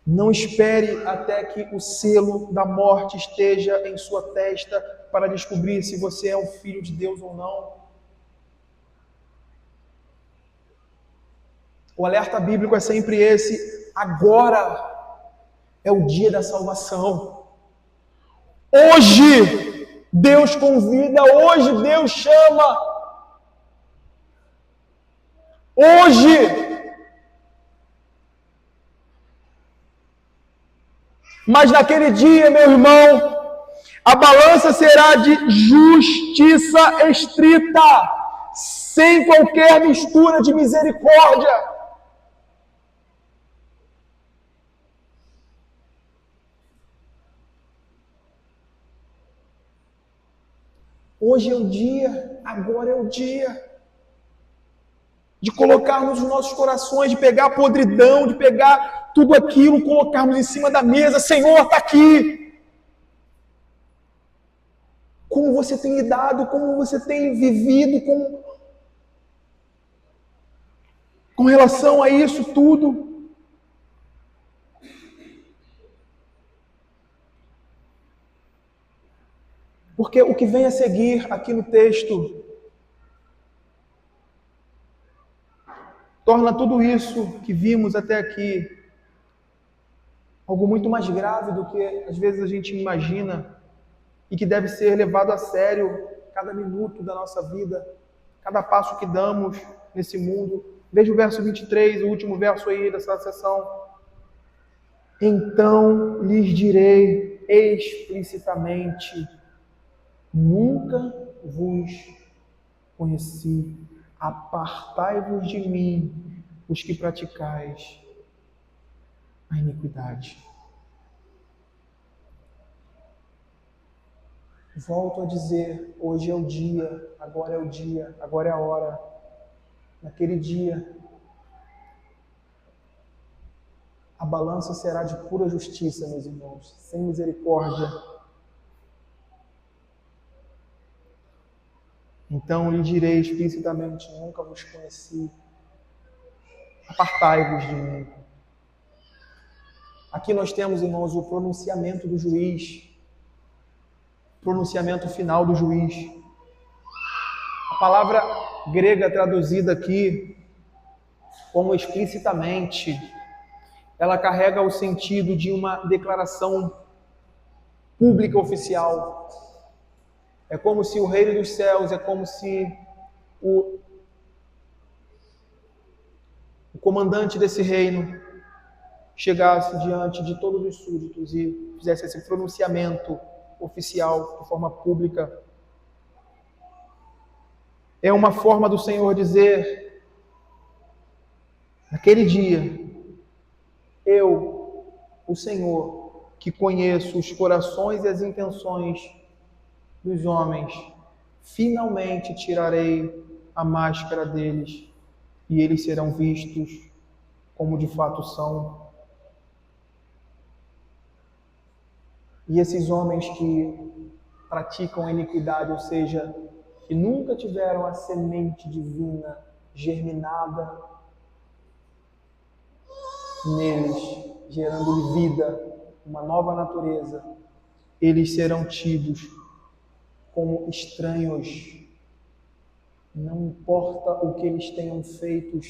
Não espere até que o selo da morte esteja em sua testa para descobrir se você é um filho de Deus ou não. O alerta bíblico é sempre esse: agora é o dia da salvação. Hoje Deus convida, hoje Deus chama. Hoje. Mas naquele dia, meu irmão, a balança será de justiça estrita, sem qualquer mistura de misericórdia. Hoje é o dia, agora é o dia de colocarmos os nossos corações, de pegar a podridão, de pegar tudo aquilo, colocarmos em cima da mesa. Senhor, está aqui. Como você tem lidado, como você tem vivido com relação a isso tudo. Porque o que vem a seguir aqui no texto torna tudo isso que vimos até aqui algo muito mais grave do que às vezes a gente imagina e que deve ser levado a sério cada minuto da nossa vida, cada passo que damos nesse mundo. Veja o verso 23, o último verso aí dessa sessão. Então lhes direi explicitamente: nunca vos conheci. Apartai-vos de mim, os que praticais a iniquidade. Volto a dizer, hoje é o dia, agora é a hora. Naquele dia, a balança será de pura justiça, meus irmãos, sem misericórdia. Então lhe direi explicitamente: nunca vos conheci. Apartai-vos de mim. Aqui nós temos, irmãos, o pronunciamento do juiz, pronunciamento final do juiz. A palavra grega traduzida aqui como explicitamente, ela carrega o sentido de uma declaração pública oficial. É como se o reino dos céus, é como se o comandante desse reino chegasse diante de todos os súditos e fizesse esse pronunciamento oficial de forma pública. É uma forma do Senhor dizer, naquele dia, eu, o Senhor, que conheço os corações e as intenções dos homens, finalmente tirarei a máscara deles e eles serão vistos como de fato são. E esses homens que praticam a iniquidade, ou seja, que nunca tiveram a semente divina germinada neles, gerando vida, uma nova natureza, eles serão tidos como estranhos. Não importa o que eles tenham feito,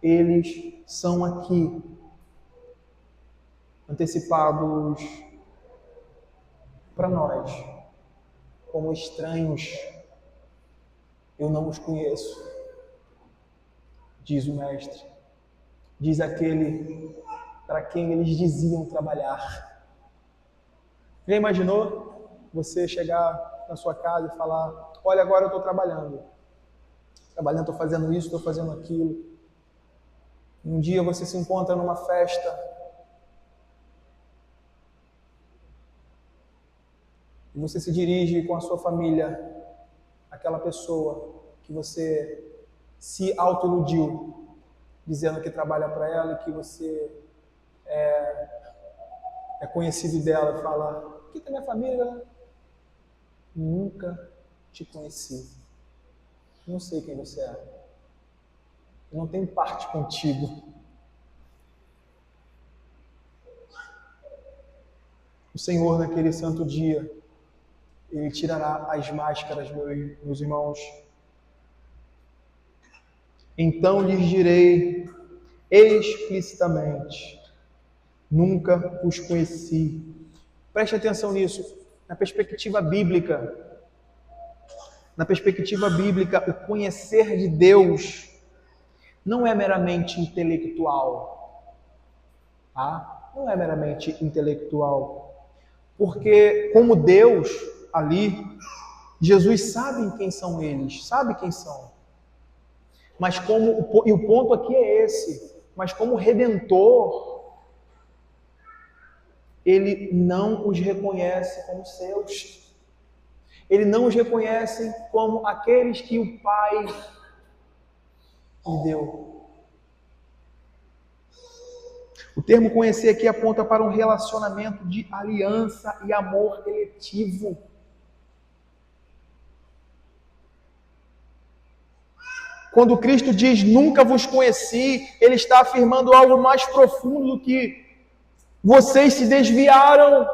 eles são aqui, antecipados para nós, como estranhos. Eu não os conheço, diz o Mestre, diz aquele para quem eles diziam trabalhar. Já imaginou você chegar na sua casa e falar, olha, agora eu estou trabalhando, estou fazendo isso, estou fazendo aquilo. Um dia você se encontra numa festa e você se dirige com a sua família àquela pessoa que você se autoiludiu, dizendo que trabalha para ela e que você é conhecido dela, e fala, o que é minha família? Nunca te conheci. Não sei quem você é. Eu não tenho parte contigo. O Senhor, naquele santo dia, Ele tirará as máscaras, meus irmãos. Então lhes direi explicitamente, nunca os conheci. Preste atenção nisso. Na perspectiva bíblica, o conhecer de Deus não é meramente intelectual. Tá? Não é meramente intelectual. Porque, como Deus, ali, Jesus sabe quem são eles, sabe quem são. Mas e o ponto aqui é esse, mas como Redentor, Ele não os reconhece como seus. Ele não os reconhece como aqueles que o Pai lhe deu. O termo conhecer aqui aponta para um relacionamento de aliança e amor eletivo. Quando Cristo diz nunca vos conheci, Ele está afirmando algo mais profundo do que vocês se desviaram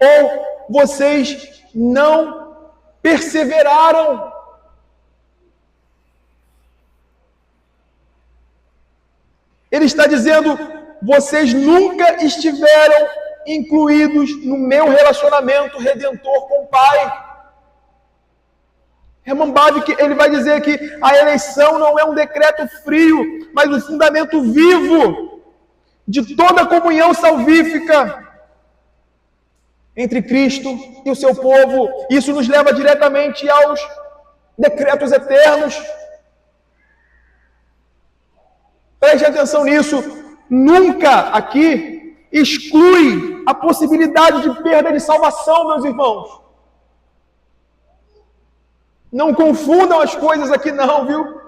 ou vocês não perseveraram. Ele está dizendo, vocês nunca estiveram incluídos no meu relacionamento redentor com o Pai. Herman Bavinck, ele vai dizer que a eleição não é um decreto frio, mas um fundamento vivo de toda a comunhão salvífica entre Cristo e o seu povo. Isso nos leva diretamente aos decretos eternos. Preste atenção nisso. Nunca aqui exclui a possibilidade de perda de salvação, meus irmãos. Não confundam as coisas aqui não, viu?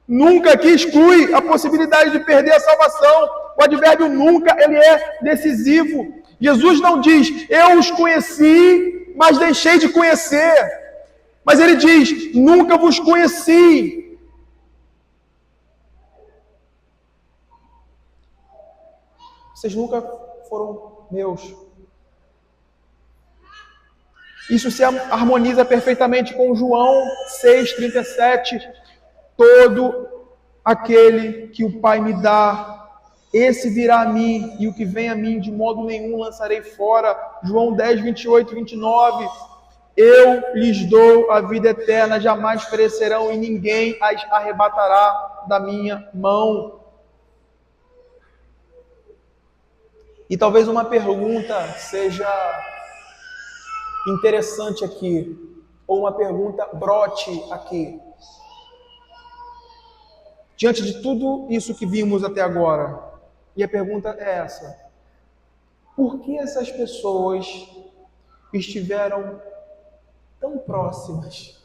Nunca aqui exclui a possibilidade de perder a salvação. O advérbio nunca, ele é decisivo. Jesus não diz, eu os conheci, mas deixei de conhecer. Mas ele diz, nunca vos conheci. Vocês nunca foram meus. Isso se harmoniza perfeitamente com João 6,37. Todo aquele que o Pai me dá, esse virá a mim, e o que vem a mim, de modo nenhum lançarei fora. João 10, 28, 29. Eu lhes dou a vida eterna, jamais perecerão, e ninguém as arrebatará da minha mão. E talvez uma pergunta seja interessante aqui, ou uma pergunta brote aqui. Diante de tudo isso que vimos até agora, e a pergunta é essa: por que essas pessoas estiveram tão próximas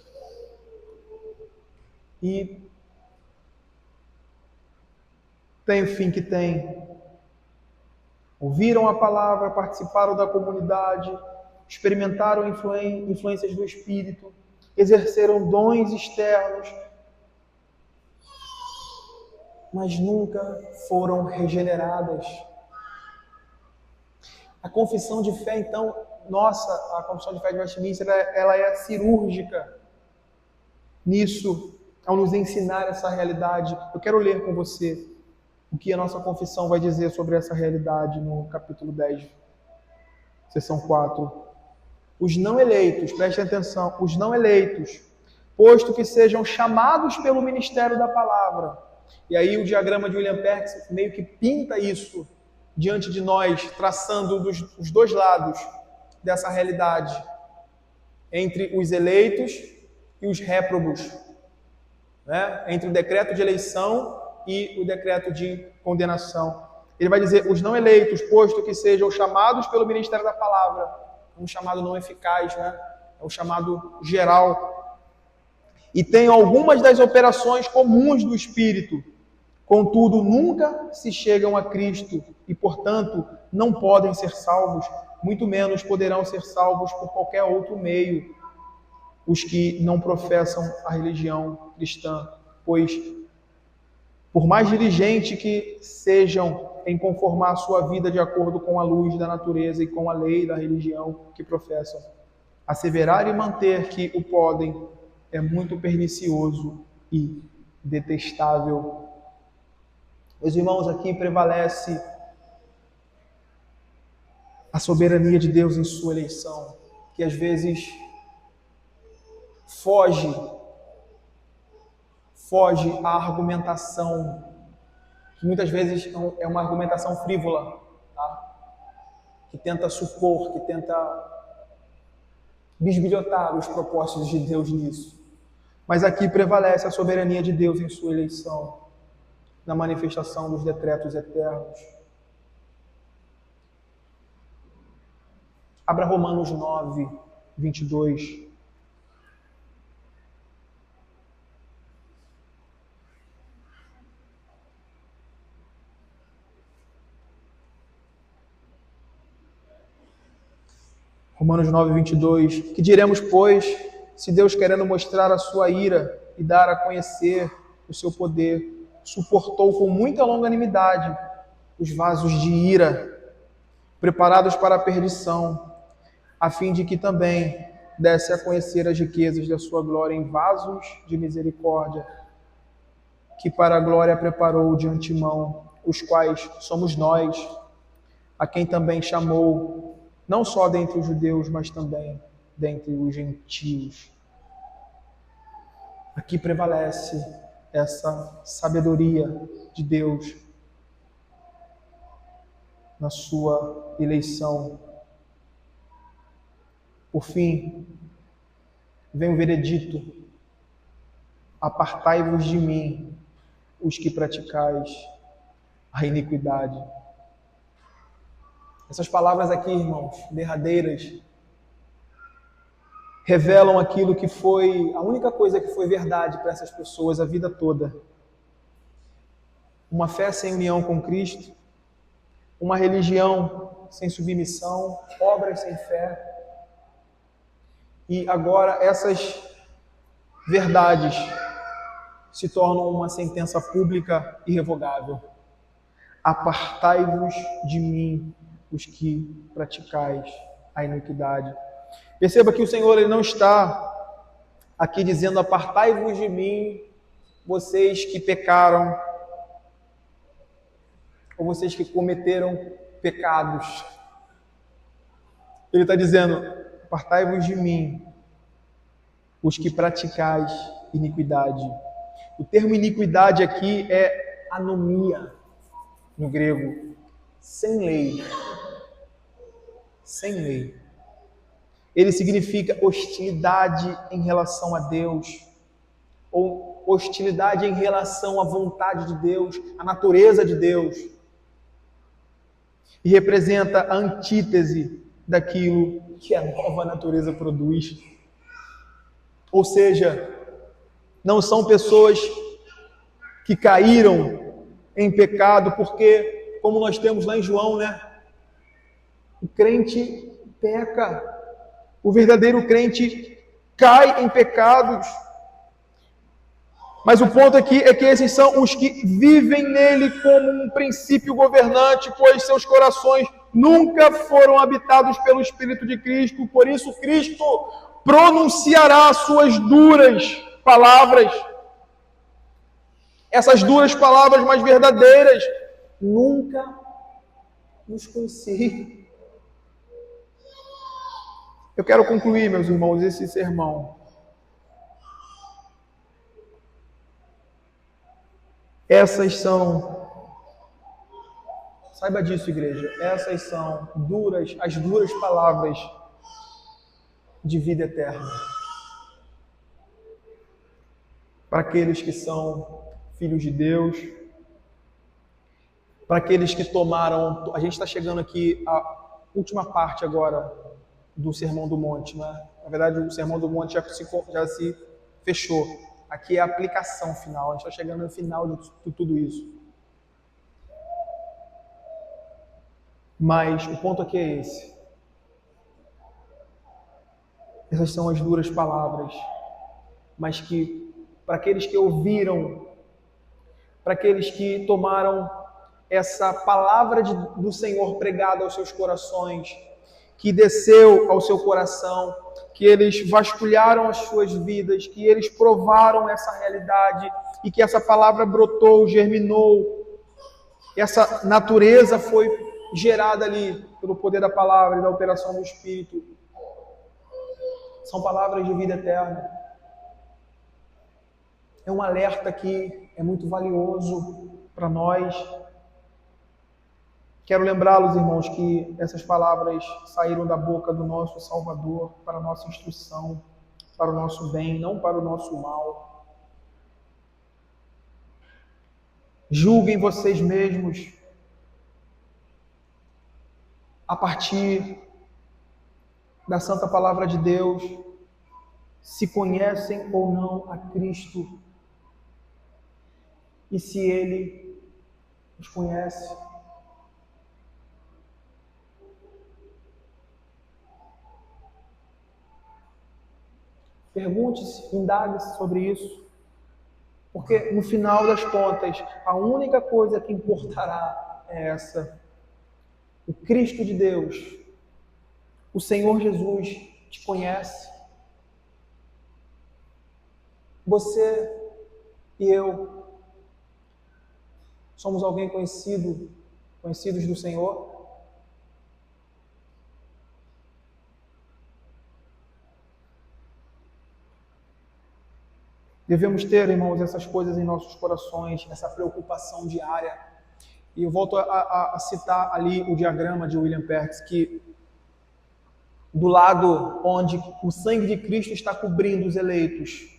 e tem o fim que tem? Ouviram a palavra, participaram da comunidade, experimentaram influências do Espírito, exerceram dons externos, mas nunca foram regeneradas. A confissão de fé, então, a confissão de fé de Westminster, ela é cirúrgica nisso, ao nos ensinar essa realidade. Eu quero ler com você o que a nossa confissão vai dizer sobre essa realidade no capítulo 10, seção 4. Os não eleitos, prestem atenção, os não eleitos, posto que sejam chamados pelo ministério da palavra. E aí o diagrama de William Perkins meio que pinta isso diante de nós, traçando os dois lados dessa realidade, entre os eleitos e os réprobos, né? Entre o decreto de eleição e o decreto de condenação. Ele vai dizer, os não eleitos, posto que sejam chamados pelo ministério da palavra, um chamado não eficaz, né? É um chamado geral, e tenham algumas das operações comuns do Espírito, contudo nunca se chegam a Cristo e, portanto, não podem ser salvos, muito menos poderão ser salvos por qualquer outro meio, os que não professam a religião cristã, pois, por mais diligente que sejam em conformar a sua vida de acordo com a luz da natureza e com a lei da religião que professam, asseverar e manter que o podem é muito pernicioso e detestável. Meus irmãos, aqui prevalece a soberania de Deus em sua eleição, que às vezes foge à argumentação, que muitas vezes é uma argumentação frívola, tá? Que tenta supor, que tenta bisbilhotar os propósitos de Deus nisso. Mas aqui prevalece a soberania de Deus em sua eleição, na manifestação dos decretos eternos. Abra Romanos 9, 22. Romanos 9, 22. Que diremos, pois, se Deus, querendo mostrar a sua ira e dar a conhecer o seu poder, suportou com muita longanimidade os vasos de ira, preparados para a perdição, a fim de que também desse a conhecer as riquezas da sua glória em vasos de misericórdia, que para a glória preparou de antemão, os quais somos nós, a quem também chamou, não só dentre os judeus, mas também dentre os gentios. Aqui prevalece essa sabedoria de Deus na sua eleição. Por fim, vem o veredito: apartai-vos de mim, os que praticais a iniquidade. Essas palavras aqui, irmãos, derradeiras, revelam aquilo que foi a única coisa que foi verdade para essas pessoas a vida toda. Uma fé sem união com Cristo, uma religião sem submissão, obras sem fé. E agora essas verdades se tornam uma sentença pública irrevogável. Apartai-vos de mim, os que praticais a iniquidade. Perceba que o Senhor ele não está aqui dizendo: apartai-vos de mim, vocês que pecaram, ou vocês que cometeram pecados. Ele está dizendo: apartai-vos de mim, os que praticais iniquidade. O termo iniquidade aqui é anomia, no grego, sem lei. Sem lei. Ele significa hostilidade em relação a Deus, ou hostilidade em relação à vontade de Deus, à natureza de Deus. E representa a antítese daquilo que a nova natureza produz. Ou seja, não são pessoas que caíram em pecado porque, como nós temos lá em João, né? O crente peca. O verdadeiro crente cai em pecados. Mas o ponto aqui é que esses são os que vivem nele como um princípio governante, pois seus corações nunca foram habitados pelo Espírito de Cristo. Por isso, Cristo pronunciará suas duras palavras. Essas duras palavras mais verdadeiras: nunca nos conheci. Eu quero concluir, meus irmãos, esse sermão. Essas são, saiba disso, igreja, essas são as duras palavras de vida eterna. Para aqueles que são filhos de Deus, para aqueles que tomaram, a gente está chegando aqui à última parte agora do Sermão do Monte, né? Na verdade, o Sermão do Monte já se fechou. Aqui é a aplicação final, a gente está chegando no final de tudo isso. Mas o ponto aqui é esse. Essas são as duras palavras, mas que, para aqueles que ouviram, para aqueles que tomaram essa palavra do Senhor pregada aos seus corações, que desceu ao seu coração, que eles vasculharam as suas vidas, que eles provaram essa realidade e que essa palavra brotou, germinou, essa natureza foi gerada ali pelo poder da palavra e da operação do Espírito. São palavras de vida eterna. É um alerta que é muito valioso para nós. Quero lembrá-los, irmãos, que essas palavras saíram da boca do nosso Salvador para a nossa instrução, para o nosso bem, não para o nosso mal. Julguem vocês mesmos a partir da santa palavra de Deus, se conhecem ou não a Cristo e se Ele os conhece. Pergunte-se, indague-se sobre isso, porque no final das contas, a única coisa que importará é essa: o Cristo de Deus, o Senhor Jesus, te conhece. Você e eu somos alguém conhecidos do Senhor? Devemos ter, irmãos, essas coisas em nossos corações, essa preocupação diária. E eu volto a citar ali o diagrama de William Perkins, que do lado onde o sangue de Cristo está cobrindo os eleitos,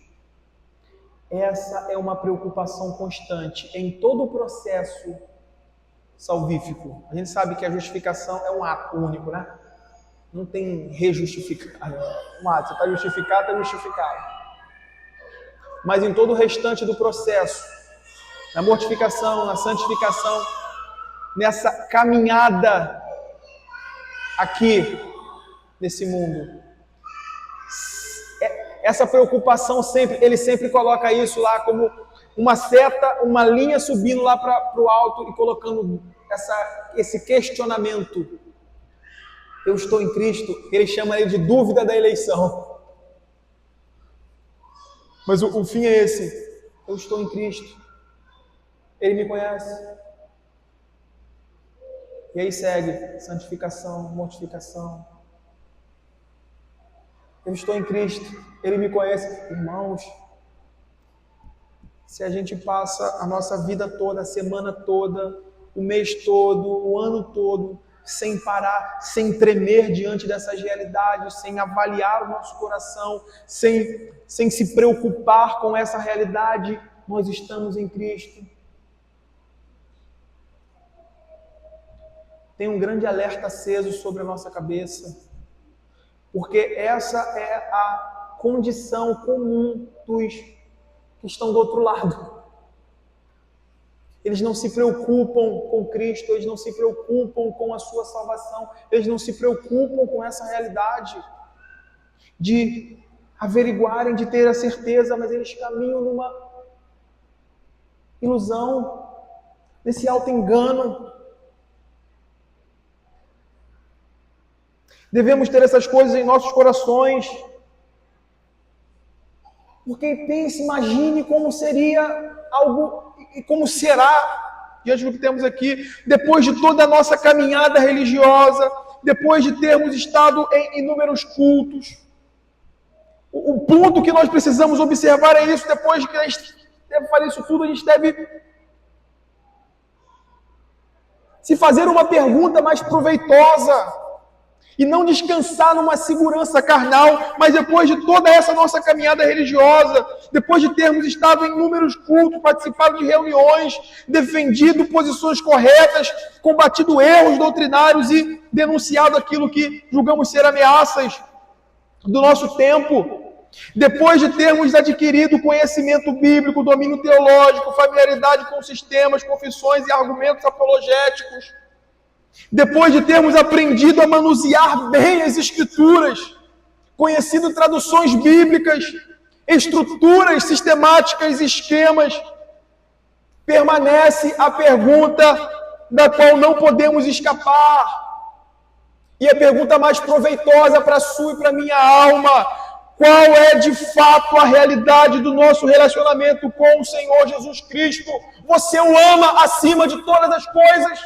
essa é uma preocupação constante em todo o processo salvífico. A gente sabe que a justificação é um ato único, né? Não tem rejustificado. Um ato, você está justificado, está justificado. Mas em todo o restante do processo, na mortificação, na santificação, nessa caminhada aqui, nesse mundo, essa preocupação ele sempre coloca isso lá como uma seta, uma linha subindo lá para o alto e colocando esse questionamento. Eu estou em Cristo, ele chama ele de dúvida da eleição. Mas o fim é esse. Eu estou em Cristo. Ele me conhece. E aí segue santificação, mortificação. Eu estou em Cristo. Ele me conhece. Irmãos, se a gente passa a nossa vida toda, a semana toda, o mês todo, o ano todo, sem parar, sem tremer diante dessas realidades, sem avaliar o nosso coração, sem se preocupar com essa realidade, nós estamos em Cristo. Tem um grande alerta aceso sobre a nossa cabeça, porque essa é a condição comum dos que estão do outro lado. Eles não se preocupam com Cristo, eles não se preocupam com a sua salvação, eles não se preocupam com essa realidade de averiguarem, de ter a certeza, mas eles caminham numa ilusão, nesse auto-engano. Devemos ter essas coisas em nossos corações, porque pense, imagine como seria algo e como será, diante do que temos aqui, depois de toda a nossa caminhada religiosa, depois de termos estado em inúmeros cultos. O ponto que nós precisamos observar é isso. Depois de que a gente deve fazer isso tudo, a gente deve se fazer uma pergunta mais proveitosa e não descansar numa segurança carnal, mas depois de toda essa nossa caminhada religiosa, depois de termos estado em inúmeros cultos, participado de reuniões, defendido posições corretas, combatido erros doutrinários e denunciado aquilo que julgamos ser ameaças do nosso tempo, depois de termos adquirido conhecimento bíblico, domínio teológico, familiaridade com sistemas, confissões e argumentos apologéticos, depois de termos aprendido a manusear bem as Escrituras, conhecido traduções bíblicas, estruturas sistemáticas, esquemas, permanece a pergunta da qual não podemos escapar. E a pergunta mais proveitosa para a sua e para a minha alma: qual é de fato a realidade do nosso relacionamento com o Senhor Jesus Cristo? Você o ama acima de todas as coisas?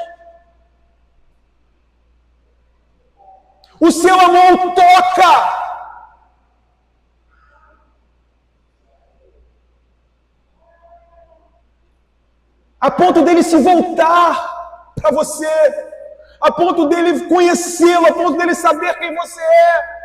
O seu amor o toca. A ponto dele se voltar para você, a ponto dele conhecê-lo, a ponto dele saber quem você é.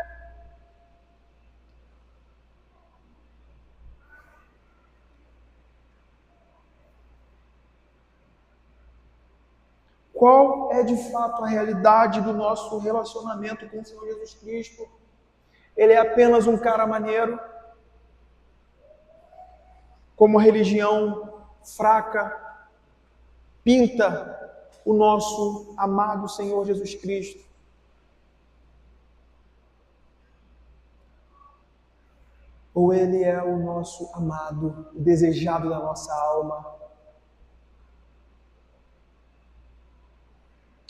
Qual é de fato a realidade do nosso relacionamento com o Senhor Jesus Cristo? Ele é apenas um cara maneiro, como a religião fraca pinta o nosso amado Senhor Jesus Cristo? Ou ele é o nosso amado, o desejado da nossa alma?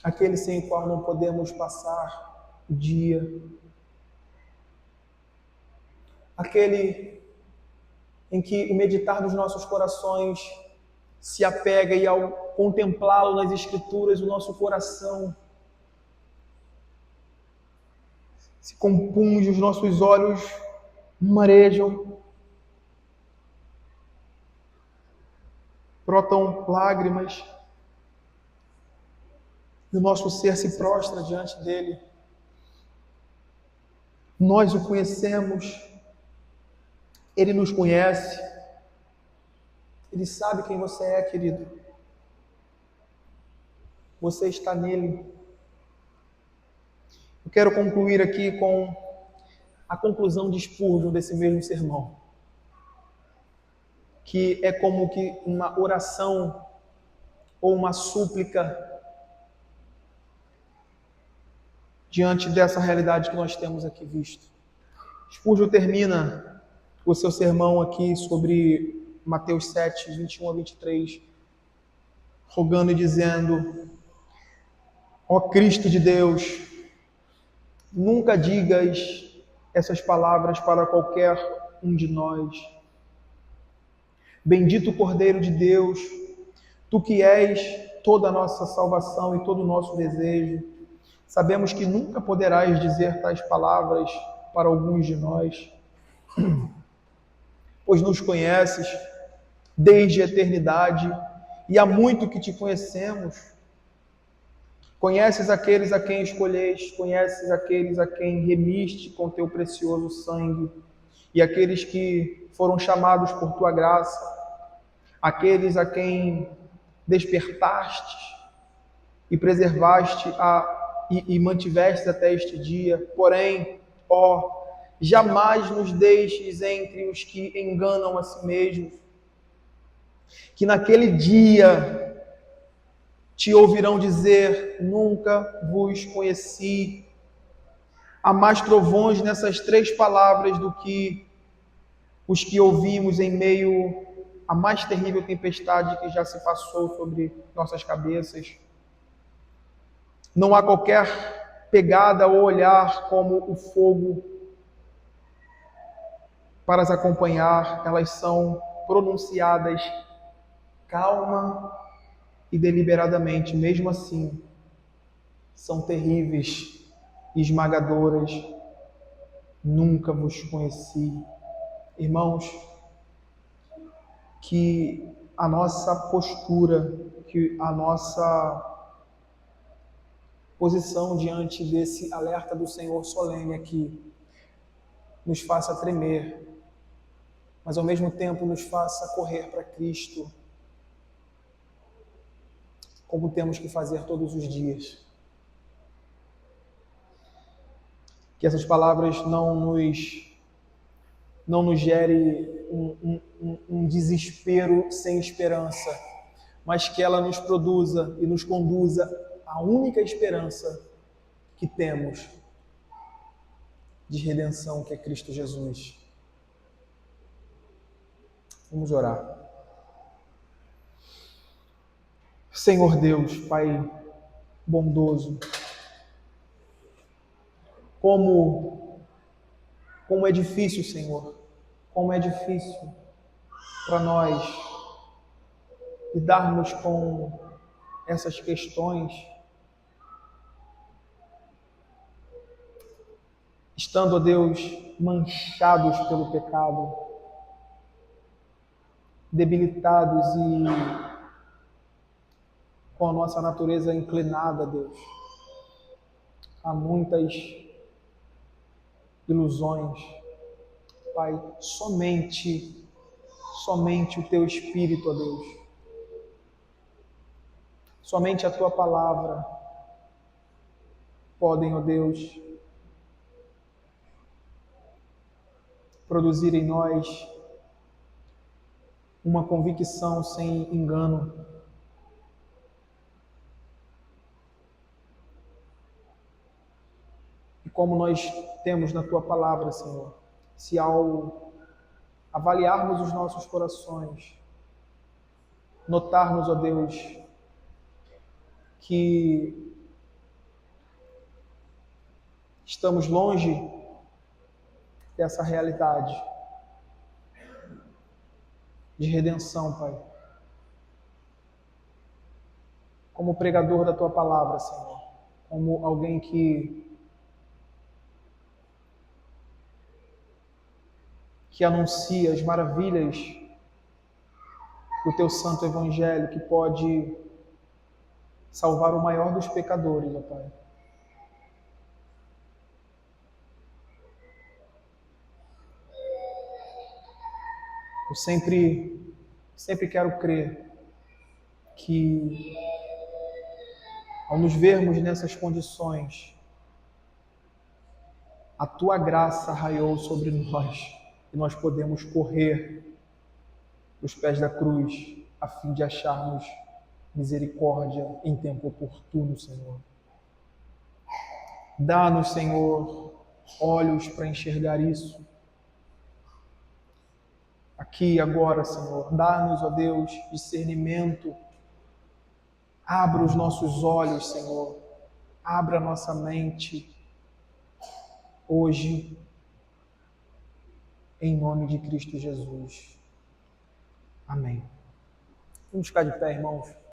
Aquele sem o qual não podemos passar o dia. Aquele em que o meditar dos nossos corações se apega e ao contemplá-lo nas Escrituras, o nosso coração se compunge, os nossos olhos marejam, brotam lágrimas, e o nosso ser se prostra diante dele. Nós o conhecemos, ele nos conhece, ele sabe quem você é, querido. Você está nele. Eu quero concluir aqui com a conclusão de Spurgeon desse mesmo sermão, que é como que uma oração ou uma súplica diante dessa realidade que nós temos aqui visto. Spurgeon termina o seu sermão aqui sobre Mateus 7, 21 a 23, rogando e dizendo: ó Cristo de Deus, Nunca digas essas palavras para qualquer um de nós. Bendito Cordeiro de Deus, tu que és toda a nossa salvação e todo o nosso desejo, sabemos que nunca poderás dizer tais palavras para alguns de nós, pois nos conheces desde a eternidade e há muito que te conhecemos. Conheces aqueles a quem escolheste, conheces aqueles a quem remiste com teu precioso sangue, e aqueles que foram chamados por tua graça, aqueles a quem despertaste e preservaste e mantiveste até este dia. Porém, ó, jamais nos deixes entre os que enganam a si mesmos, que naquele dia te ouvirão dizer: nunca vos conheci. Há mais trovões nessas três palavras do que os que ouvimos em meio à mais terrível tempestade que já se passou sobre nossas cabeças. Não há qualquer pegada ou olhar como o fogo para as acompanhar. Elas são pronunciadas calma e deliberadamente. Mesmo assim, são terríveis e esmagadoras. Nunca vos conheci. Irmãos, que a nossa postura, que a nossa posição diante desse alerta do Senhor solene aqui nos faça tremer, mas ao mesmo tempo nos faça correr para Cristo, como temos que fazer todos os dias. Que essas palavras não nos gere um desespero sem esperança, mas que ela nos produza e nos conduza à única esperança que temos de redenção, que é Cristo Jesus. Vamos orar. Senhor Deus, Pai bondoso, como é difícil, Senhor, como é difícil para nós lidarmos com essas questões, estando, ó Deus, manchados pelo pecado, debilitados e com a nossa natureza inclinada, Deus. Há muitas ilusões, Pai, somente o Teu Espírito, ó Deus, somente a Tua Palavra podem, ó Deus, produzir em nós uma convicção sem engano. E como nós temos na Tua Palavra, Senhor, se ao avaliarmos os nossos corações, notarmos, ó Deus, que estamos longe dessa realidade de redenção, Pai. Como pregador da Tua Palavra, Senhor, como alguém que anuncia as maravilhas do Teu santo Evangelho, que pode salvar o maior dos pecadores, ó Pai. Eu sempre quero crer que, ao nos vermos nessas condições, a Tua graça raiou sobre nós e nós podemos correr os pés da cruz a fim de acharmos misericórdia em tempo oportuno, Senhor. Dá-nos, Senhor, olhos para enxergar isso. Aqui agora, Senhor, dá-nos, ó Deus, discernimento. Abra os nossos olhos, Senhor. Abra a nossa mente hoje, em nome de Cristo Jesus. Amém. Vamos ficar de pé, irmãos.